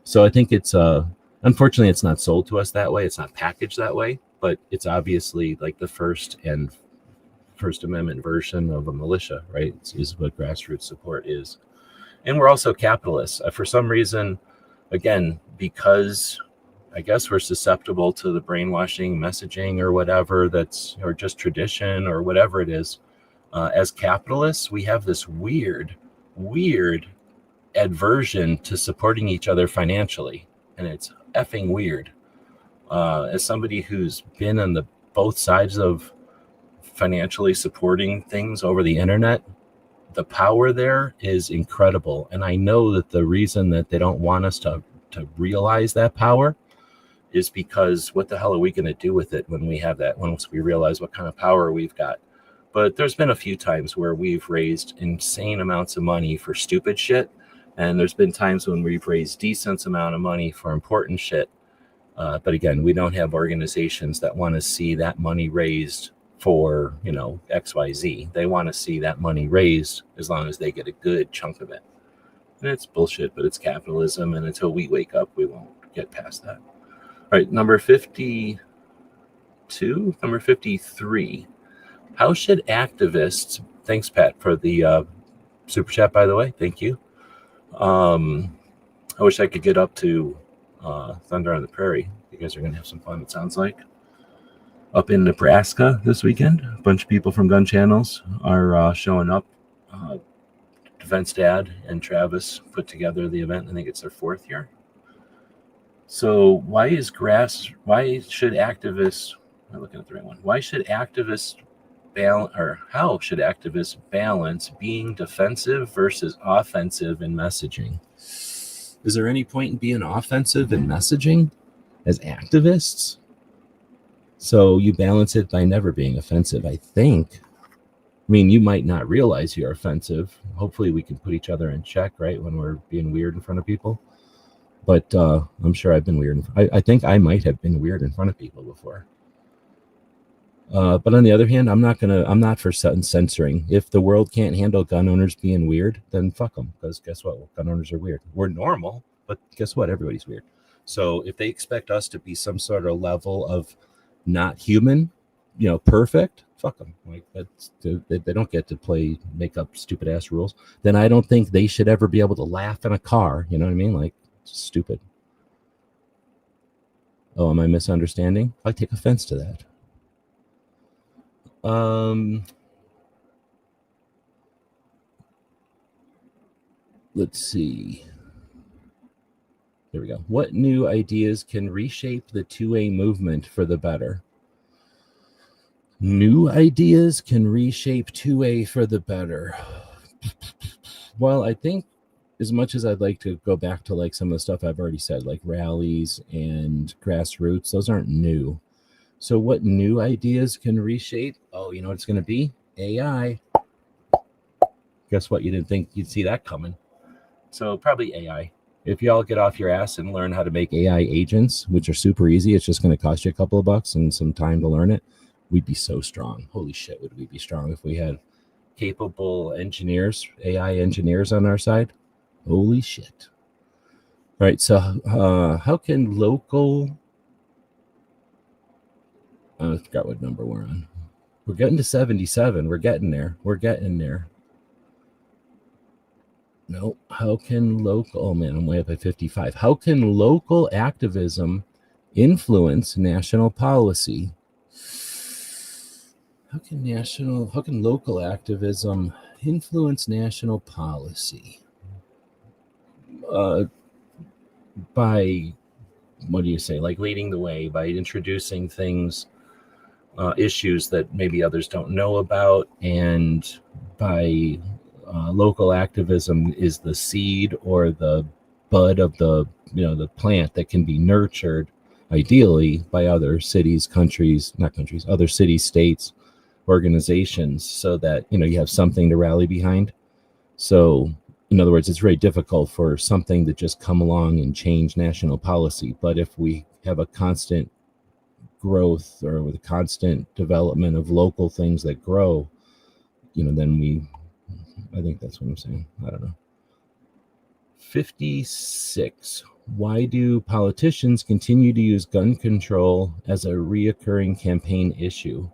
So I think it's unfortunately it's not sold to us that way. It's not packaged that way, but it's obviously like the First Amendment version of a militia, right? Is what grassroots support is. And we're also capitalists. For some reason, again, because I guess we're susceptible to the brainwashing messaging or whatever or just tradition or whatever it is. As capitalists, we have this weird aversion to supporting each other financially. And it's effing weird. As somebody who's been on the both sides of financially supporting things over the internet, the power there is incredible. And I know that the reason that they don't want us to realize that power is because what the hell are we going to do with it when we have that, once we realize what kind of power we've got? But there's been a few times where we've raised insane amounts of money for stupid shit. And there's been times when we've raised decent amount of money for important shit. But again, we don't have organizations that want to see that money raised for, XYZ. They want to see that money raised as long as they get a good chunk of it. And it's bullshit, but it's capitalism. And until we wake up, we won't get past that. All right, number 52, number 53. How should activists, thanks, Pat, for the super chat, by the way. Thank you. I wish I could get up to Thunder on the Prairie. You guys are going to have some fun, it sounds like. Up in Nebraska this weekend, a bunch of people from gun channels are showing up. Defense Dad and Travis put together the event. I think it's their 4th year. So why should activists, I'm looking at the right one. Why should activists how should activists balance being defensive versus offensive in messaging? Is there any point in being offensive in messaging as activists? So you balance it by never being offensive, I think. I mean, you might not realize you're offensive. Hopefully we can put each other in check, right, when we're being weird in front of people. But I'm sure I've been weird. I think I might have been weird in front of people before. But on the other hand, I'm not for censoring. If the world can't handle gun owners being weird, then fuck them. Because guess what? Gun owners are weird. We're normal, but guess what? Everybody's weird. So if they expect us to be some sort of level of not human, perfect, fuck them. Like, they don't get to make up stupid ass rules. Then I don't think they should ever be able to laugh in a car. You know what I mean? Like, stupid. Oh, am I misunderstanding? I take offense to that. Let's see. There we go. What new ideas can reshape the 2A movement for the better? New ideas can reshape 2A for the better. Well, I think as much as I'd like to go back to like some of the stuff I've already said, like rallies and grassroots, those aren't new. So what new ideas can reshape? Oh, you know what it's going to be? AI. Guess what? You didn't think you'd see that coming. So probably AI. If y'all get off your ass and learn how to make AI agents, which are super easy, it's just going to cost you a couple of bucks and some time to learn it, we'd be so strong. Holy shit, would we be strong if we had capable engineers, AI engineers on our side? Holy shit. All right, so how can local... I forgot what number we're on. We're getting to 77. We're getting there. No, how can local... Oh, man, I'm way up at 55. How can local activism influence national policy? How can local activism influence national policy? By, what do you say, like leading the way, by introducing things, issues that maybe others don't know about, and by local activism is the seed or the bud of the plant that can be nurtured ideally by other cities, other cities, states, organizations, so that you have something to rally behind. So in other words, it's very difficult for something to just come along and change national policy. But if we have a constant growth or with a constant development of local things that grow, then I think that's what I'm saying. I don't know. 56. Why do politicians continue to use gun control as a reoccurring campaign issue?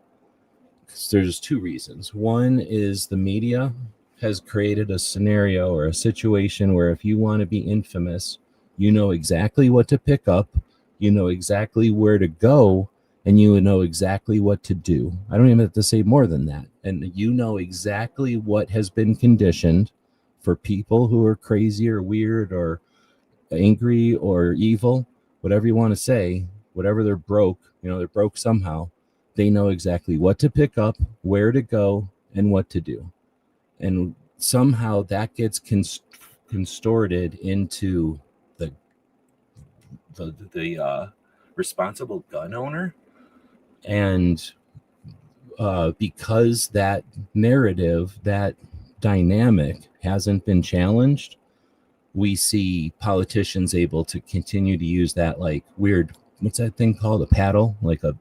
There's two reasons. One is the media has created a scenario or a situation where if you want to be infamous, you know exactly what to pick up, you know exactly where to go, and you know exactly what to do. I don't even have to say more than that. And you know exactly what has been conditioned for people who are crazy or weird or angry or evil, whatever you want to say, whatever they're broke, they're broke somehow. They know exactly what to pick up, where to go, and what to do. And somehow that gets contorted into the responsible gun owner. And because that narrative, that dynamic hasn't been challenged, we see politicians able to continue to use that like weird, what's that thing called? A paddle, like a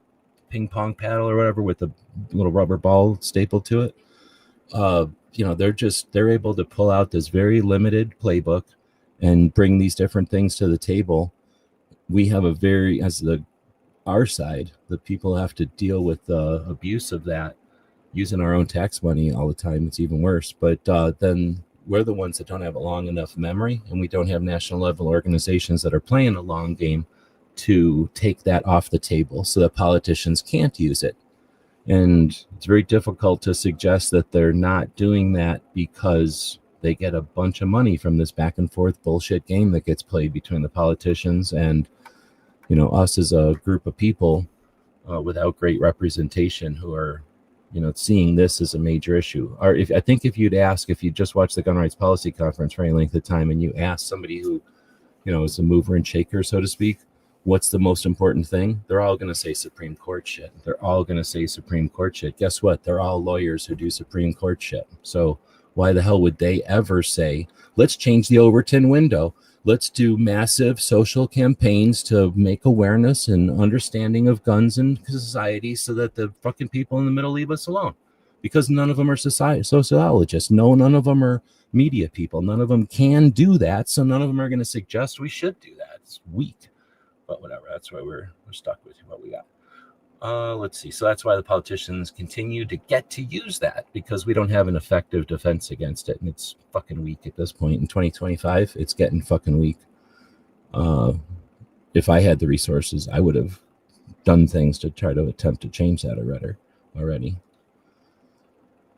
ping pong paddle or whatever with a little rubber ball stapled to it. They're able to pull out this very limited playbook and bring these different things to the table. We have our side, the people have to deal with the abuse of that using our own tax money all the time. It's even worse. But then we're the ones that don't have a long enough memory, and we don't have national level organizations that are playing a long game to take that off the table so that politicians can't use it. And it's very difficult to suggest that they're not doing that because they get a bunch of money from this back and forth bullshit game that gets played between the politicians and us as a group of people without great representation who are seeing this as a major issue. Or if you just watched the gun rights policy conference for any length of time and you ask somebody who is a mover and shaker, so to speak, what's the most important thing? They're all going to say Supreme Court shit. Guess what? They're all lawyers who do Supreme Court shit. So why the hell would they ever say, let's change the Overton window? Let's do massive social campaigns to make awareness and understanding of guns in society so that the fucking people in the middle leave us alone. Because none of them are sociologists. No, none of them are media people. None of them can do that. So none of them are going to suggest we should do that. It's weak. But whatever, that's why we're stuck with what we got. Let's see. So that's why the politicians continue to get to use that, because we don't have an effective defense against it. And it's fucking weak at this point. In 2025, it's getting fucking weak. If I had the resources, I would have done things to try to attempt to change that already.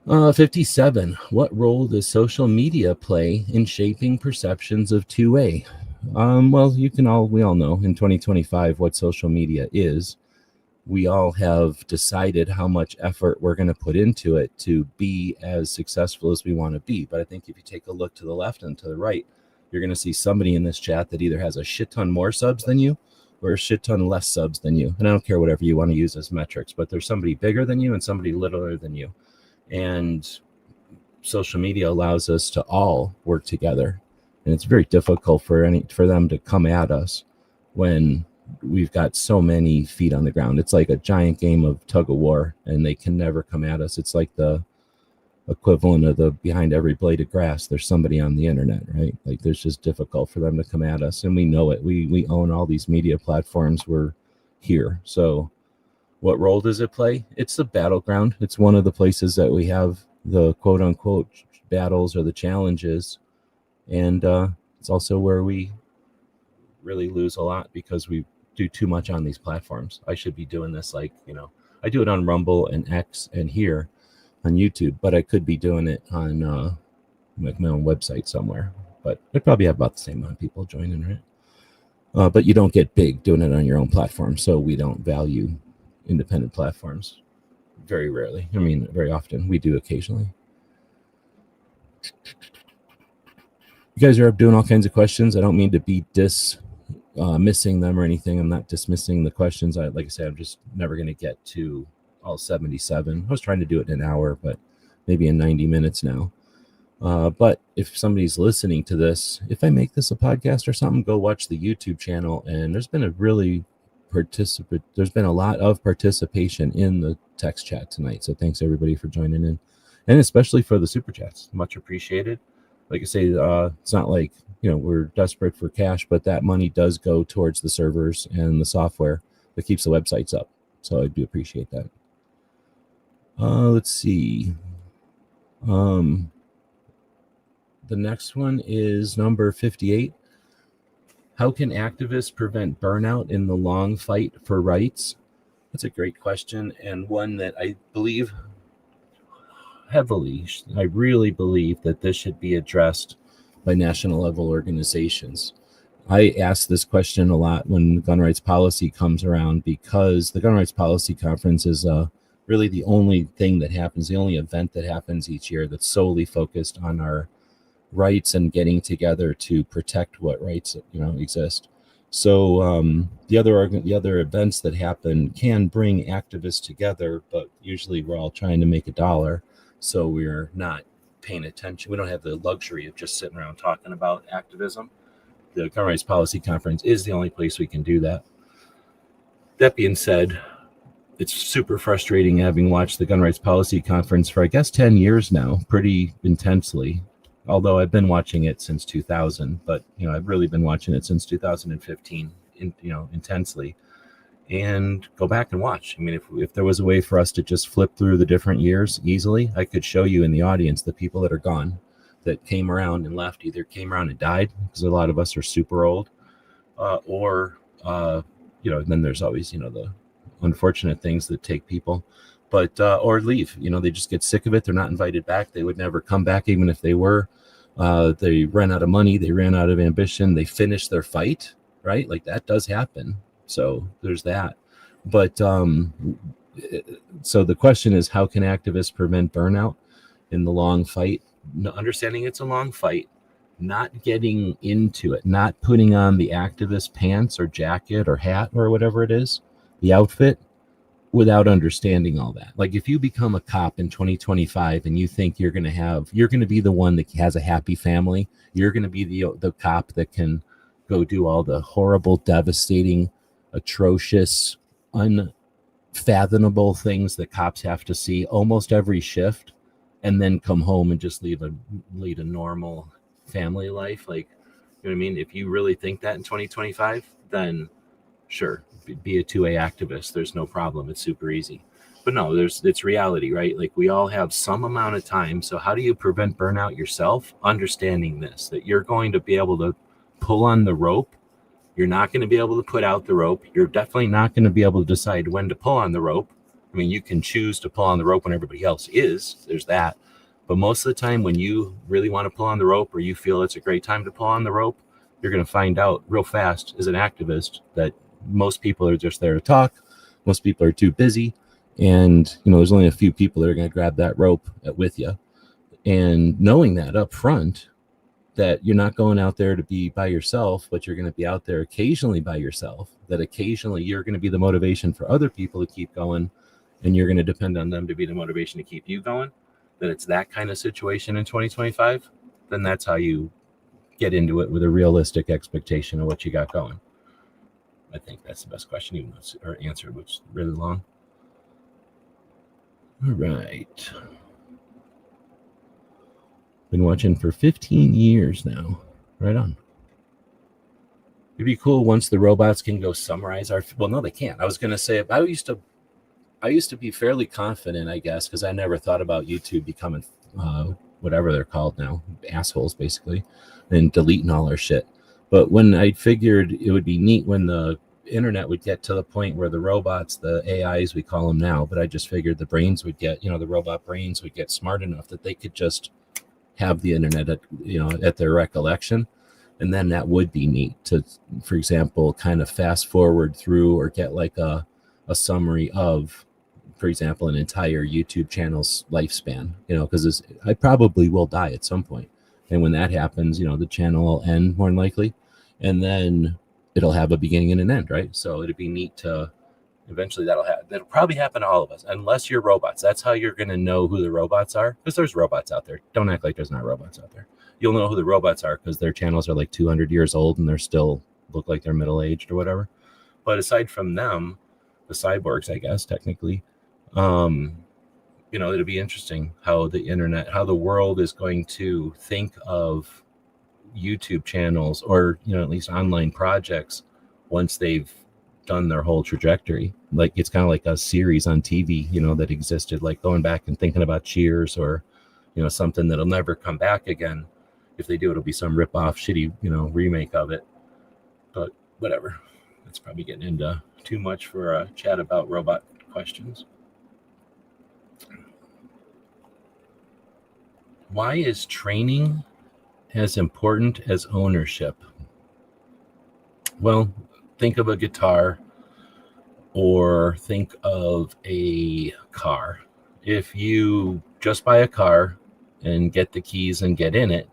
57. What role does social media play in shaping perceptions of 2A? Well, we all know in 2025 what social media is. We all have decided how much effort we're going to put into it to be as successful as we want to be. But I think if you take a look to the left and to the right, you're going to see somebody in this chat that either has a shit ton more subs than you or a shit ton less subs than you. And I don't care whatever you want to use as metrics, but there's somebody bigger than you and somebody littler than you. And social media allows us to all work together. And it's very difficult for them to come at us when we've got so many feet on the ground. It's like a giant game of tug of war, and they can never come at us. It's like the equivalent of the behind every blade of grass, there's somebody on the internet, right? Like there's just difficult for them to come at us, and we know it. We own all these media platforms. We're here. So what role does it play? It's the battleground. It's one of the places that we have the quote unquote battles or the challenges. And it's also where we really lose a lot because we do too much on these platforms. I should be doing this I do it on Rumble and X and here on YouTube, but I could be doing it on my own website somewhere. But I'd probably have about the same amount of people joining, right? But you don't get big doing it on your own platform, so we don't value independent platforms very rarely. I mean, very often. We do occasionally. You guys are up doing all kinds of questions. I don't mean to be missing them or anything. I'm not dismissing the questions. Like I said, I'm just never going to get to all 77. I was trying to do it in an hour, but maybe in 90 minutes now. But if somebody's listening to this, if I make this a podcast or something, go watch the YouTube channel. And there's been there's been a lot of participation in the text chat tonight. So thanks everybody for joining in, and especially for the super chats. Much appreciated. Like I say, it's not like, we're desperate for cash, but that money does go towards the servers and the software that keeps the websites up. So I do appreciate that. Let's see. The next one is number 58. How can activists prevent burnout in the long fight for rights? That's a great question, and one that I believe heavily. I really believe that this should be addressed by national level organizations. I ask this question a lot when gun rights policy comes around, because the Gun Rights Policy Conference is really the only thing that happens, the only event that happens each year that's solely focused on our rights and getting together to protect what rights exist. So the other events that happen can bring activists together, but usually we're all trying to make a dollar. So we're not paying attention. We don't have the luxury of just sitting around talking about activism. The Gun Rights Policy Conference is the only place we can do that. That being said, it's super frustrating having watched the Gun Rights Policy Conference for, I guess, 10 years now, pretty intensely. Although I've been watching it since 2000, but I've really been watching it since 2015, intensely. And go back and watch. I mean, if there was a way for us to just flip through the different years easily, I could show you in the audience the people that are gone, that came around and left, either came around and died, because a lot of us are super old, or then there's always, the unfortunate things that take people, but, or leave, they just get sick of it. They're not invited back. They would never come back, even if they were. They ran out of money. They ran out of ambition. They finished their fight, right? Like that does happen. So there's that. But so the question is, how can activists prevent burnout in the long fight? Understanding it's a long fight, not getting into it, not putting on the activist pants or jacket or hat or whatever it is, the outfit, without understanding all that. Like if you become a cop in 2025 and you think you're going to be the one that has a happy family, you're going to be the cop that can go do all the horrible, devastating, atrocious, unfathomable things that cops have to see almost every shift, and then come home and just lead a normal family life. Like, you know what I mean? If you really think that in 2025, then sure, be a 2A activist. There's no problem. It's super easy. But no, it's reality, right? Like we all have some amount of time. So how do you prevent burnout yourself? Understanding this, that you're going to be able to pull on the rope. You're not going to be able to put out the rope. You're definitely not going to be able to decide when to pull on the rope. I mean, you can choose to pull on the rope when everybody else is. There's that. But most of the time when you really want to pull on the rope, or you feel it's a great time to pull on the rope, you're going to find out real fast as an activist that most people are just there to talk. Most people are too busy. And, there's only a few people that are going to grab that rope with you. And knowing that up front, that you're not going out there to be by yourself, but you're going to be out there occasionally by yourself, that occasionally you're going to be the motivation for other people to keep going, and you're going to depend on them to be the motivation to keep you going, that it's that kind of situation in 2025, then that's how you get into it with a realistic expectation of what you got going. I think that's the best question, even though it's our answer, which is really long. All right. Been watching for 15 years now. Right on. It'd be cool once the robots can go summarize our... Well, no, they can't. I was going to say, I used to be fairly confident, I guess, because I never thought about YouTube becoming whatever they're called now, assholes, basically, and deleting all our shit. But when I figured it would be neat when the internet would get to the point where the robots, the AIs, we call them now, but I just figured the brains would get, the robot brains would get smart enough that they could just have the internet at their recollection. And then that would be neat to, for example, kind of fast forward through or get like a summary of, for example, an entire YouTube channel's lifespan, because I probably will die at some point. And when that happens, the channel will end more than likely, and then it'll have a beginning and an end, right? So it'd be neat to eventually that'll probably happen to all of us, unless you're robots. That's how you're going to know who the robots are, because there's robots out there. Don't act like there's not robots out there. You'll know who the robots are because their channels are like 200 years old and they're still look like they're middle-aged or whatever. But aside from them, the cyborgs, I guess, technically, it'll be interesting how the world is going to think of YouTube channels, or at least online projects, once they've done their whole trajectory. Like, it's kind of like a series on TV, that existed, like going back and thinking about Cheers, or something that'll never come back again. If they do, it'll be some rip-off shitty remake of it. But whatever, that's probably getting into too much for a chat about robot questions. Why is training as important as ownership? Well, think of a guitar, or think of a car. If you just buy a car and get the keys and get in it,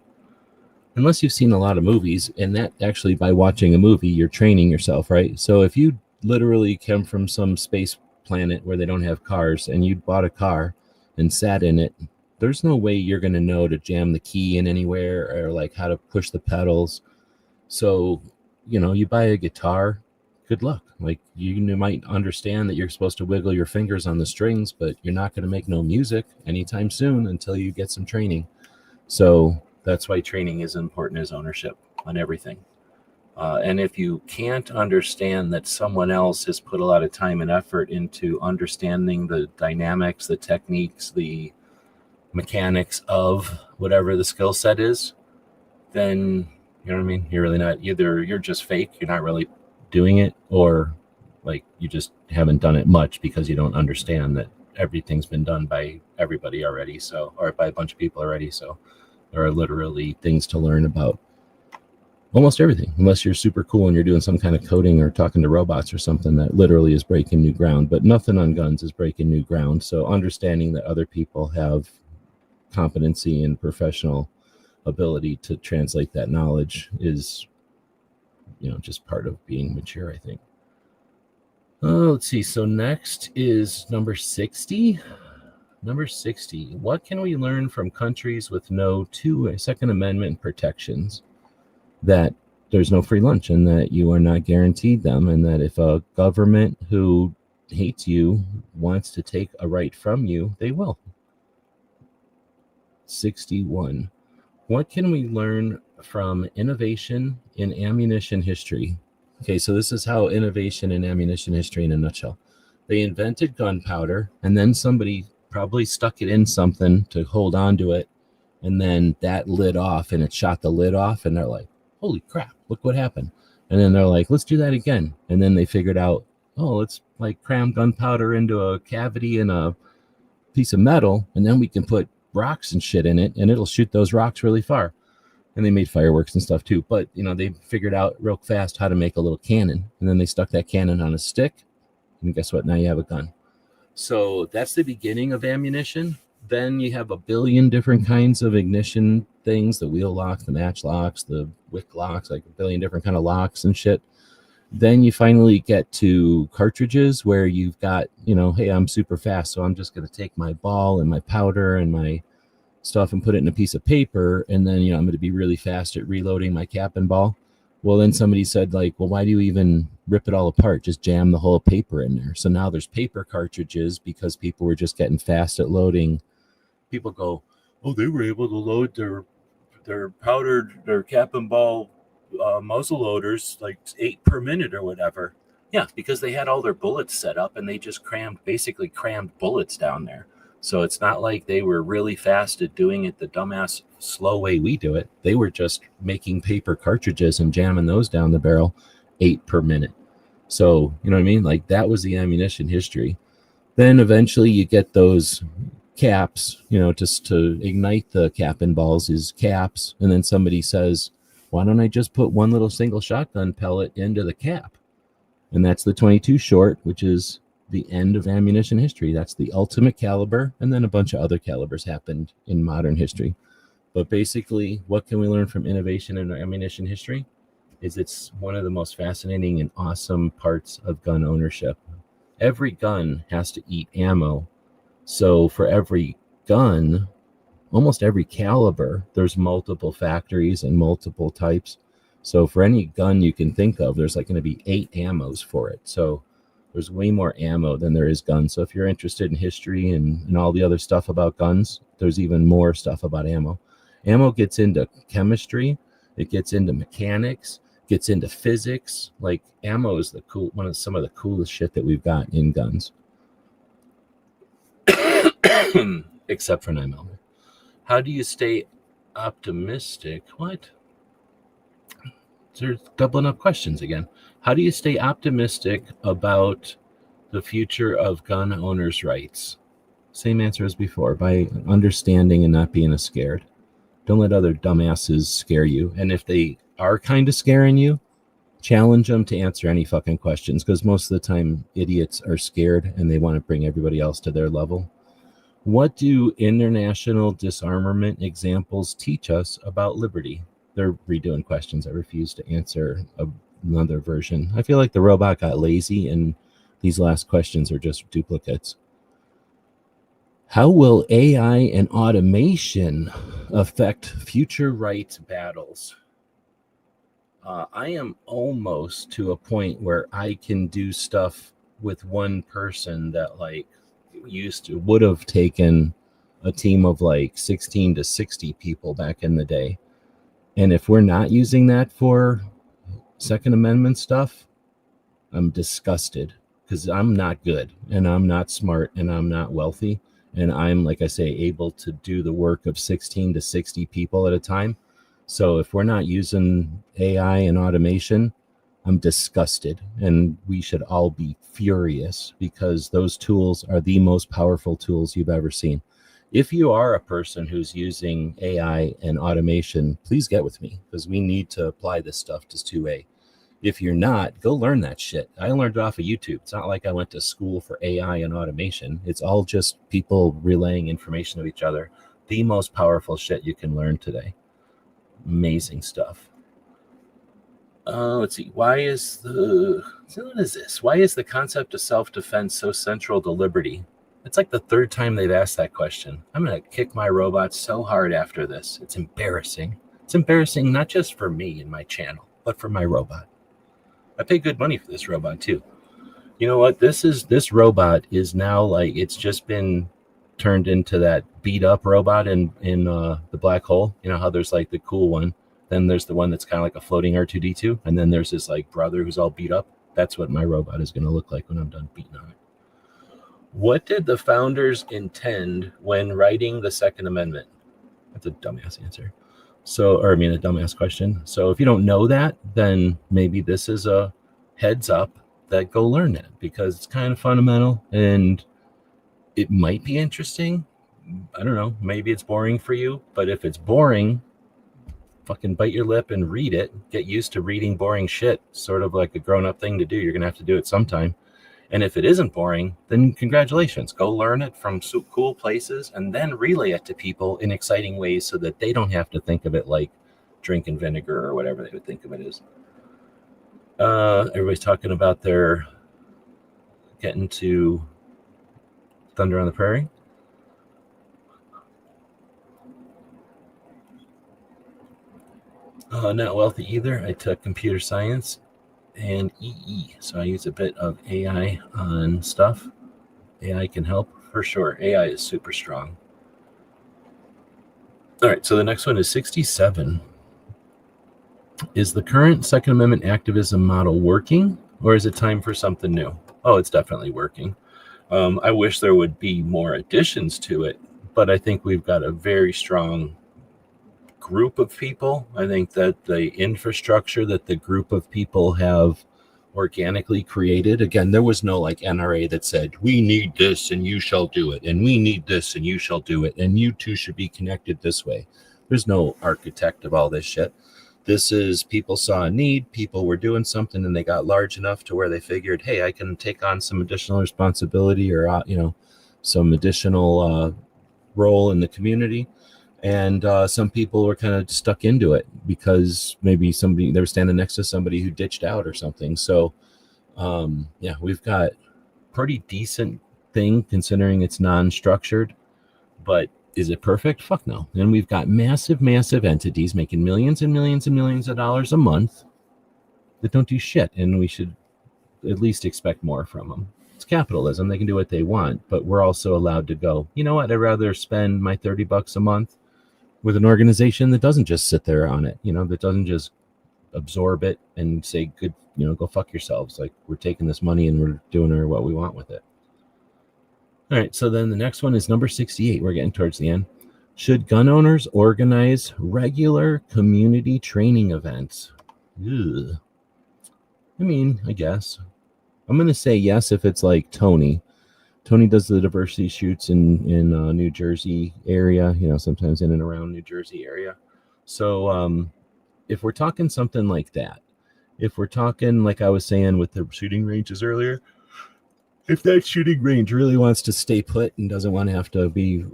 unless you've seen a lot of movies, and that actually, by watching a movie, you're training yourself, right? So if you literally come from some space planet where they don't have cars, and you bought a car and sat in it, there's no way you're going to know to jam the key in anywhere, or like how to push the pedals. So, you buy a guitar, good luck. Like, you might understand that you're supposed to wiggle your fingers on the strings, but you're not going to make no music anytime soon until you get some training. So that's why training is important as ownership on everything. And if you can't understand that someone else has put a lot of time and effort into understanding the dynamics, the techniques, the mechanics of whatever the skill set is, then, you're really not, either you're just fake, you're not really doing it, or like you just haven't done it much because you don't understand that everything's been done by everybody already, so, or by a bunch of people already. So there are literally things to learn about almost everything, unless you're super cool and you're doing some kind of coding or talking to robots or something that literally is breaking new ground. But nothing on guns is breaking new ground. So understanding that other people have competency and professional ability to translate that knowledge is, just part of being mature, I think. Let's see. So next is number 60. Number 60. What can we learn from countries with no Second Amendment protections? That there's no free lunch, and that you are not guaranteed them, and that if a government who hates you wants to take a right from you, they will. 61. What can we learn from innovation in ammunition history? Okay, so this is how innovation in ammunition history in a nutshell. They invented gunpowder, and then somebody probably stuck it in something to hold on to it, and then that lit off, and it shot the lid off, and they're like, holy crap, look what happened. And then they're like, let's do that again. And then they figured out, let's like cram gunpowder into a cavity in a piece of metal, and then we can put rocks and shit in it, and it'll shoot those rocks really far. and they made fireworks and stuff too. But they figured out real fast how to make a little cannon, and then they stuck that cannon on a stick, and guess what? Now you have a gun. So that's the beginning of ammunition. Then you have a billion different kinds of ignition things: the wheel locks, the match locks, the wick locks, like a billion different kind of locks and shit. Then you finally get to cartridges where you've got, hey, I'm super fast, so I'm just going to take my ball and my powder and my stuff and put it in a piece of paper, and then I'm going to be really fast at reloading my cap and ball. Well, then somebody said, like, well, why do you even rip it all apart? Just jam the whole paper in there. So now there's paper cartridges because people were just getting fast at loading. People go, oh, they were able to load their powdered, their cap and ball muzzle loaders like 8 per minute or whatever. Yeah, because they had all their bullets set up and they just basically crammed bullets down there. So it's not like they were really fast at doing it the dumbass slow way we do it. They were just making paper cartridges and jamming those down the barrel 8 per minute. So, you know what I mean? Like, that was the ammunition history. Then eventually you get those caps, just to ignite the cap and balls is caps. And then somebody says, why don't I just put one little single shotgun pellet into the cap? And that's the 22 short, which is the end of ammunition history. That's the ultimate caliber. And then a bunch of other calibers happened in modern history. But basically, what can we learn from innovation in ammunition history? Is it's one of the most fascinating and awesome parts of gun ownership. Every gun has to eat ammo. So for every gun, almost every caliber, there's multiple factories and multiple types. So for any gun you can think of, there's like going to be 8 ammos for it. So there's way more ammo than there is guns. So if you're interested in history and all the other stuff about guns, there's even more stuff about ammo. Ammo gets into chemistry. It gets into mechanics, gets into physics. Like, ammo is some of the coolest shit that we've got in guns. Except for 9mm. How do you stay optimistic? What? There's doubling up questions again. How do you stay optimistic about the future of gun owners' rights? Same answer as before, by understanding and not being scared. Don't let other dumbasses scare you. And if they are kind of scaring you, challenge them to answer any fucking questions, because most of the time idiots are scared and they want to bring everybody else to their level. What do international disarmament examples teach us about liberty? They're redoing questions. I refuse to answer another version. I feel like the robot got lazy and these last questions are just duplicates. How will AI and automation affect future rights battles? I am almost to a point where I can do stuff with one person that would have taken a team of 16 to 60 people back in the day. And if we're not using that for Second Amendment stuff, I'm disgusted, because I'm not good and I'm not smart and I'm not wealthy. And I'm, like I say, able to do the work of 16 to 60 people at a time. So if we're not using AI and automation, I'm disgusted. And we should all be furious, because those tools are the most powerful tools you've ever seen. If you are a person who's using AI and automation, please get with me, because we need to apply this stuff to 2A. If you're not, go learn that shit. I learned it off of YouTube. It's not like I went to school for AI and automation. It's all just people relaying information to each other. The most powerful shit you can learn today. Amazing stuff. Let's see. Why is the concept of self-defense so central to liberty? It's like the 3rd time they've asked that question. I'm going to kick my robot so hard after this. It's embarrassing. It's embarrassing not just for me and my channel, but for my robot. I pay good money for this robot too. You know what? This robot is now it's just been turned into that beat up robot in the black hole. You know how there's the cool one, then there's the one that's kind of like a floating R2D2, and then there's this brother who's all beat up. That's what my robot is going to look like when I'm done beating on it. What did the founders intend when writing the Second Amendment? That's a dumbass answer. A dumbass question. So if you don't know that, then maybe this is a heads up that go learn that, because it's kind of fundamental and it might be interesting. I don't know. Maybe it's boring for you, but if it's boring, fucking bite your lip and read it. Get used to reading boring shit. Sort of like a grown-up thing to do. You're going to have to do it sometime. And if it isn't boring, then congratulations. Go learn it from cool places and then relay it to people in exciting ways so that they don't have to think of it like drinking vinegar or whatever they would think of it as. Everybody's talking about their getting to Thunder on the Prairie. Not wealthy either. I took computer science and EE. So I use a bit of AI on stuff. AI can help for sure. AI is super strong. All right, so the next one is 67. Is the current Second Amendment activism model working, or is it time for something new? Oh, it's definitely working. I wish there would be more additions to it, but I think we've got a very strong group of people. I think that the infrastructure that the group of people have organically created, again, there was no like NRA that said, we need this and you shall do it, and we need this and you shall do it, and you two should be connected this way. There's no architect of all this shit. This is people saw a need, people were doing something, and they got large enough to where they figured, hey, I can take on some additional responsibility or, some additional role in the community. And some people were kind of stuck into it because maybe they were standing next to somebody who ditched out or something. So, we've got pretty decent thing considering it's non-structured, but is it perfect? Fuck no. And we've got massive, massive entities making millions and millions and millions of dollars a month that don't do shit. And we should at least expect more from them. It's capitalism. They can do what they want, but we're also allowed to go, you know what? I'd rather spend my $30 a month with an organization that doesn't just sit there on it, that doesn't just absorb it and say, good, go fuck yourselves. Like, we're taking this money and we're doing what we want with it. All right, so then the next one is number 68. We're getting towards the end. Should gun owners organize regular community training events? Ugh. I mean, I guess. I'm going to say yes if it's like Tony. Tony does the diversity shoots in New Jersey area, sometimes in and around New Jersey area. So if we're talking something like that, if we're talking like I was saying with the shooting ranges earlier, if that shooting range really wants to stay put and doesn't want to have to be,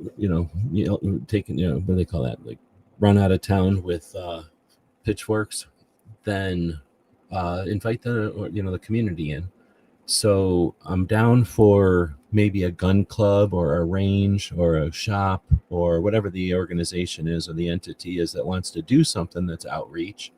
taken, what do they call that? Like run out of town with pitchforks, then invite the community in. So I'm down for maybe a gun club or a range or a shop or whatever the organization is or the entity is that wants to do something that's outreach.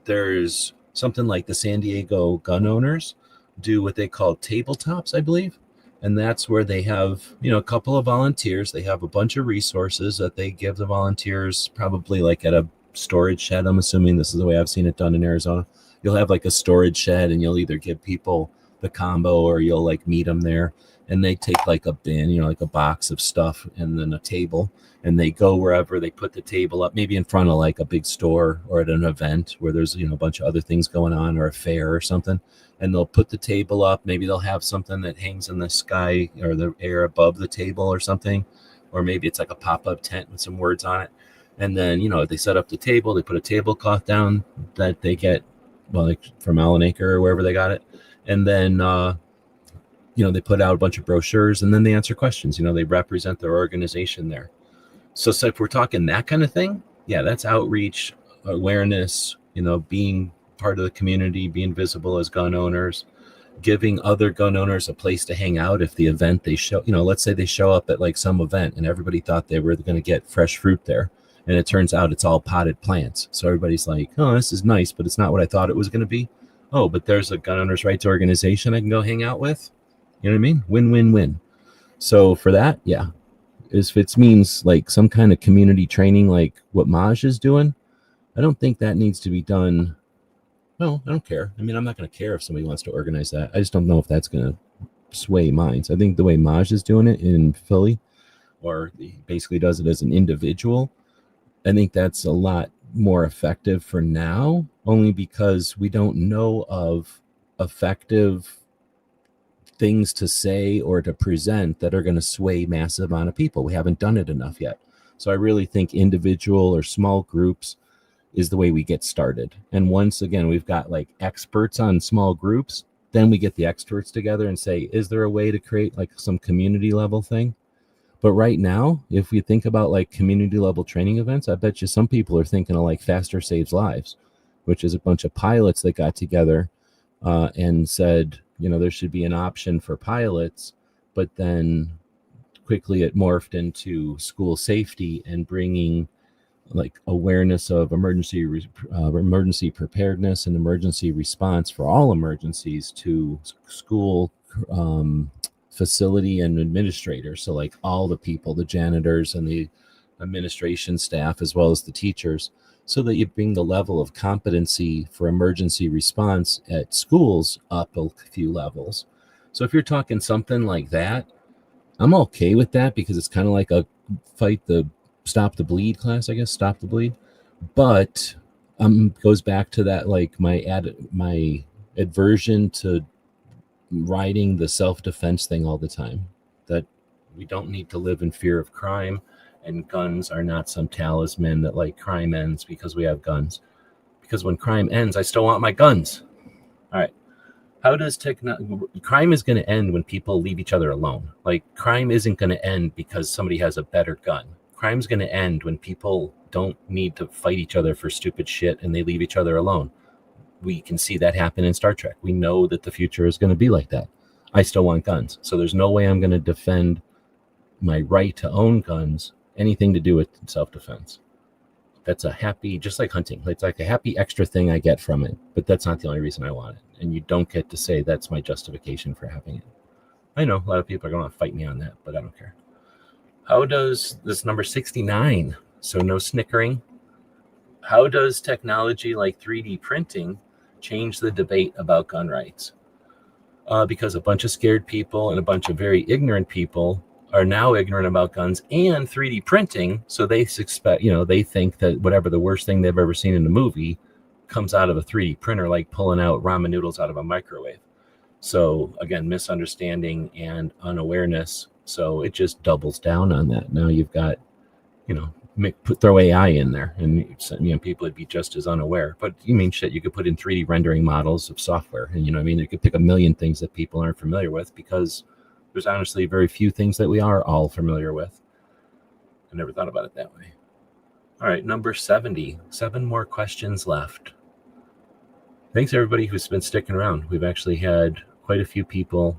There's something like the San Diego gun owners do what they call tabletops, I believe. And that's where they have, a couple of volunteers. They have a bunch of resources that they give the volunteers, probably like at a storage shed. I'm assuming this is the way I've seen it done in Arizona. You'll have like a storage shed and you'll either give people the combo or you'll like meet them there, and they take like a bin, like a box of stuff and then a table, and they go wherever. They put the table up, maybe in front of like a big store or at an event where there's, a bunch of other things going on or a fair or something. And they'll put the table up. Maybe they'll have something that hangs in the sky or the air above the table or something. Or maybe it's like a pop-up tent with some words on it. And then, they set up the table. They put a tablecloth down that they get, like from Allen Acre or wherever they got it. And then, they put out a bunch of brochures and then they answer questions. They represent their organization there. So if we're talking that kind of thing, yeah, that's outreach, awareness, being part of the community, being visible as gun owners, giving other gun owners a place to hang out. If the event they show, let's say they show up at like some event and everybody thought they were going to get fresh fruit there. And it turns out it's all potted plants. So everybody's like, oh, this is nice, but it's not what I thought it was going to be. Oh, but there's a gun owners rights organization I can go hang out with. You know what I mean? Win, win, win. So for that, yeah. If it means like some kind of community training like what Maj is doing, I don't think that needs to be done. No, I don't care. I mean, I'm not going to care if somebody wants to organize that. I just don't know if that's going to sway minds. I think the way Maj is doing it in Philly, or he basically does it as an individual, I think that's a lot more effective for now, only because we don't know of effective things to say or to present that are going to sway massive amount of people. We haven't done it enough yet. So I really think individual or small groups is the way we get started. And once again, we've got like experts on small groups, then we get the experts together and say, is there a way to create like some community level thing? But right now, if we think about like community level training events, I bet you some people are thinking of like Faster Saves Lives, which is a bunch of pilots that got together and said, you know, there should be an option for pilots, but then quickly it morphed into school safety and bringing like awareness of emergency preparedness and emergency response for all emergencies to school facility and administrators. So like all the people, the janitors and the administration staff, as well as the teachers, so that you bring the level of competency for emergency response at schools up a few levels. So if you're talking something like that, I'm okay with that because it's kind of like a stop the bleed class, I guess, stop the bleed. But goes back to that, like my aversion to writing the self-defense thing all the time, that we don't need to live in fear of crime, and guns are not some talisman that like crime ends because we have guns. Because when crime ends, I still want my guns. All right. How does crime is going to end when people leave each other alone. Like crime isn't going to end because somebody has a better gun. Crime's going to end when people don't need to fight each other for stupid shit and they leave each other alone. We can see that happen in Star Trek. We know that the future is going to be like that. I still want guns. So there's no way I'm going to defend my right to own guns, anything to do with self-defense. That's a happy, just like hunting. It's like a happy extra thing I get from it, but that's not the only reason I want it. And you don't get to say that's my justification for having it. I know a lot of people are going to fight me on that, but I don't care. How does this number 69, so no snickering, how does technology like 3D printing change the debate about gun rights? Because a bunch of scared people and a bunch of very ignorant people are now ignorant about guns and 3D printing, so they suspect, they think that whatever the worst thing they've ever seen in a movie comes out of a 3D printer, like pulling out ramen noodles out of a microwave. So again, misunderstanding and unawareness. So it just doubles down on that. Now you've got, throw AI in there, and people would be just as unaware. But you mean shit, you could put in 3D rendering models of software, and you could pick a million things that people aren't familiar with, because there's honestly very few things that we are all familiar with. I never thought about it that way. All right, number 70. 7 more questions left. Thanks everybody who's been sticking around. We've actually had quite a few people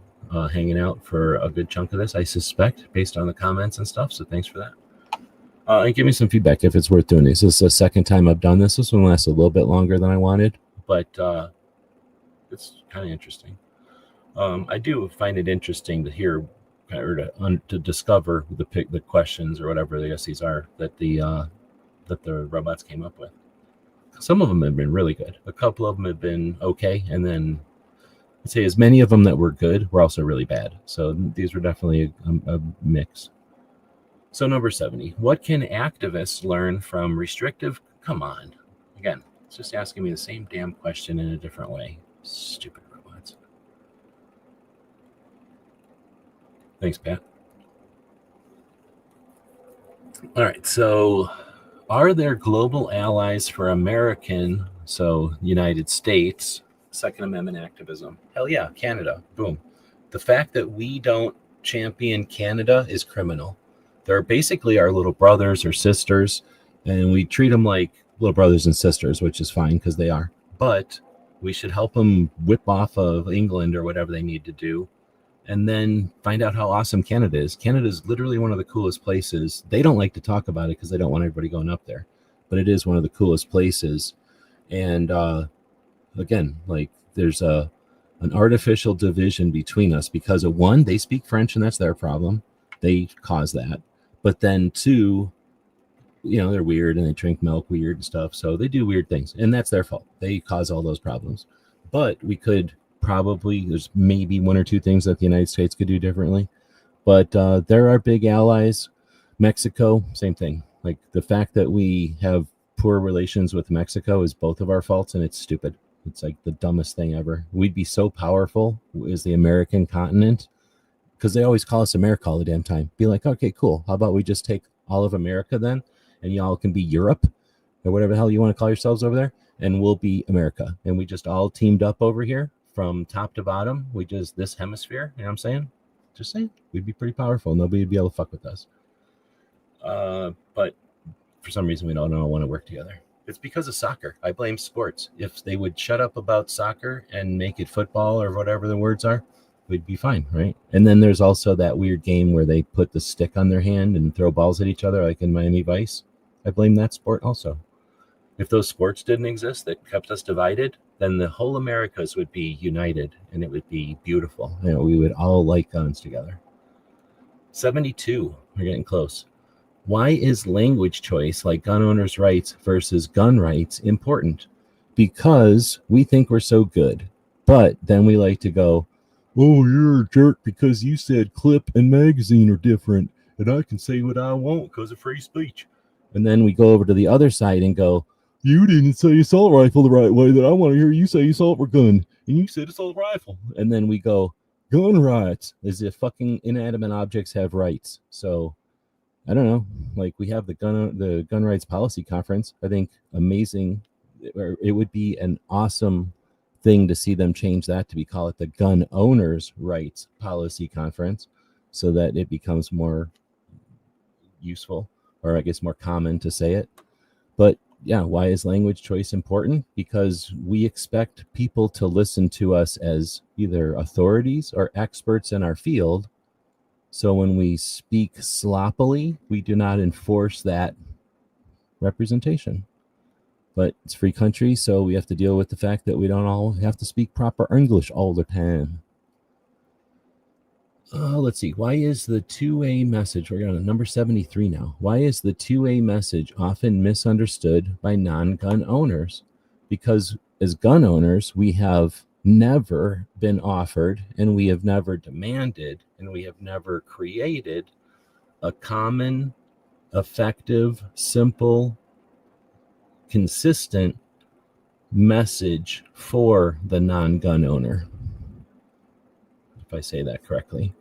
hanging out for a good chunk of this, I suspect, based on the comments and stuff. So thanks for that. And give me some feedback if it's worth doing this. This is the second time I've done this. This one lasts a little bit longer than I wanted, but it's kind of interesting. I do find it interesting to hear or to discover the questions or whatever I guess these are that the robots came up with. Some of them have been really good. A couple of them have been okay, and then I'd say as many of them that were good were also really bad. So these were definitely a mix. So number 70, what can activists learn from restrictive? Come on, again, it's just asking me the same damn question in a different way. Stupid robots. Thanks, Pat. All right, so are there global allies for American, so United States, Second Amendment activism? Hell yeah, Canada, boom. The fact that we don't champion Canada is criminal. They're basically our little brothers or sisters, and we treat them like little brothers and sisters, which is fine because they are. But we should help them whip off of England or whatever they need to do, and then find out how awesome Canada is. Canada is literally one of the coolest places. They don't like to talk about it because they don't want everybody going up there, but it is one of the coolest places. And again, like there's an artificial division between us because of one, they speak French and that's their problem. They cause that. But then two, they're weird and they drink milk weird and stuff. So they do weird things, and that's their fault. They cause all those problems. But we could there's maybe 1 or 2 things that the United States could do differently. But there are big allies. Mexico, same thing. Like the fact that we have poor relations with Mexico is both of our faults, and it's stupid. It's like the dumbest thing ever. We'd be so powerful as the American continent, because they always call us America all the damn time. Be like, okay, cool. How about we just take all of America then, and y'all can be Europe? or whatever the hell you want to call yourselves over there, and we'll be America. And we just all teamed up over here from top to bottom. We just, this hemisphere, you know what I'm saying? Just saying, we'd be pretty powerful. Nobody would be able to fuck with us. But for some reason, we don't want to work together. It's because of soccer. I blame sports. If they would shut up about soccer and make it football or whatever the words are, we'd be fine, right? And then there's also that weird game where they put the stick on their hand and throw balls at each other, like in Miami Vice. I blame that sport also. If those sports didn't exist that kept us divided, then the whole Americas would be united and it would be beautiful. You know, we would all like guns together. 72, we're getting close. Why is language choice, like gun owners' rights versus gun rights, important? Because we think we're so good, but then we like to go, oh, you're a jerk because you said clip and magazine are different, and I can say what I want because of free speech. And then we go over to the other side and go, you didn't say assault rifle the right way that I want to hear you say assault gun, and you said assault rifle. And then we go, gun rights, as if fucking inanimate objects have rights. So I don't know, like we have the gun rights policy conference. I think amazing. It would be an awesome thing to see them change that to call it the gun owners rights policy conference, so that it becomes more useful, or I guess more common to say it. But yeah, why is language choice important? Because we expect people to listen to us as either authorities or experts in our field. So when we speak sloppily, we do not enforce that representation. But it's a free country, so we have to deal with the fact that we don't all have to speak proper English all the time. Let's see. Why is the two-way message, we're on number 73 now. Why is the two-way message often misunderstood by non-gun owners? Because as gun owners, we have never been offered, and we have never demanded, and we have never created a common, effective, simple, consistent message for the non-gun owner, if I say that correctly.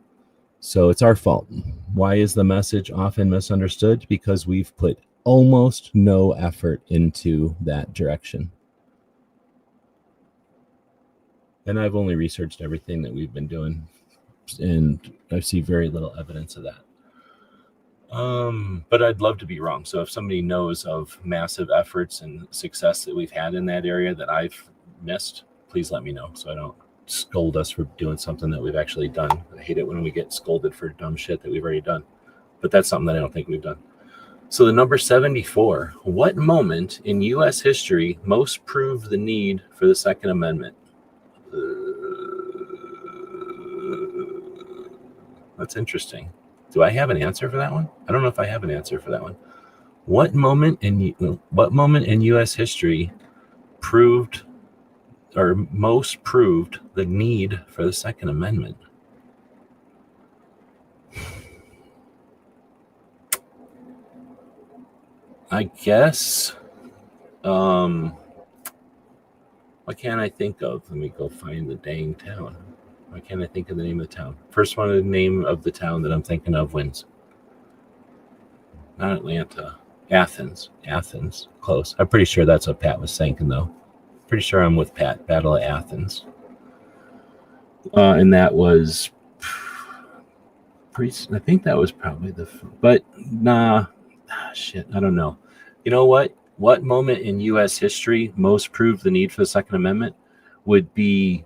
So it's our fault. Why is the message often misunderstood? Because we've put almost no effort into that direction. And I've only researched everything that we've been doing, and I see very little evidence of that. But I'd love to be wrong. So if somebody knows of massive efforts and success that we've had in that area that I've missed, please let me know so I don't scold us for doing something that we've actually done. I hate it when we get scolded for dumb shit that we've already done. But that's something that I don't think we've done. So the number 74, what moment in U.S. history most proved the need for the Second Amendment? That's interesting. Do I have an answer for that one? I don't know if I have an answer for that one. What moment in U.S. history proved or most proved the need for the Second Amendment? I guess, what can't I think of? Let me go find the dang town. Why can't I think of the name of the town? First one, the name of the town that I'm thinking of wins. Not Atlanta. Athens. Athens. Close. I'm pretty sure that's what Pat was thinking, though. Pretty sure I'm with Pat. Battle of Athens. And that was I think that was probably but nah, shit, I don't know. You know what? What moment in U.S. history most proved the need for the Second Amendment would be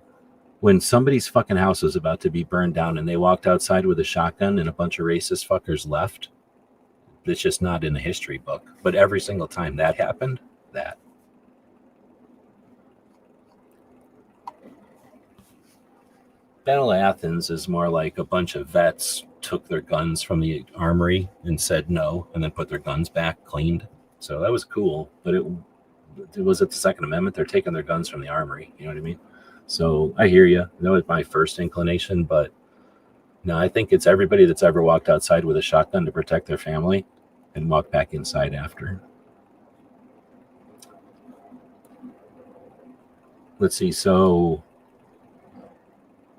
when somebody's fucking house was about to be burned down and they walked outside with a shotgun and a bunch of racist fuckers left. It's just not in the history book. But every single time that happened, that. Battle of Athens is more like a bunch of vets took their guns from the armory and said no, and then put their guns back cleaned. So that was cool, but it was at the Second Amendment. They're taking their guns from the armory. You know what I mean? So I hear you. That was my first inclination, but no, I think it's everybody that's ever walked outside with a shotgun to protect their family and walked back inside after. Let's see. So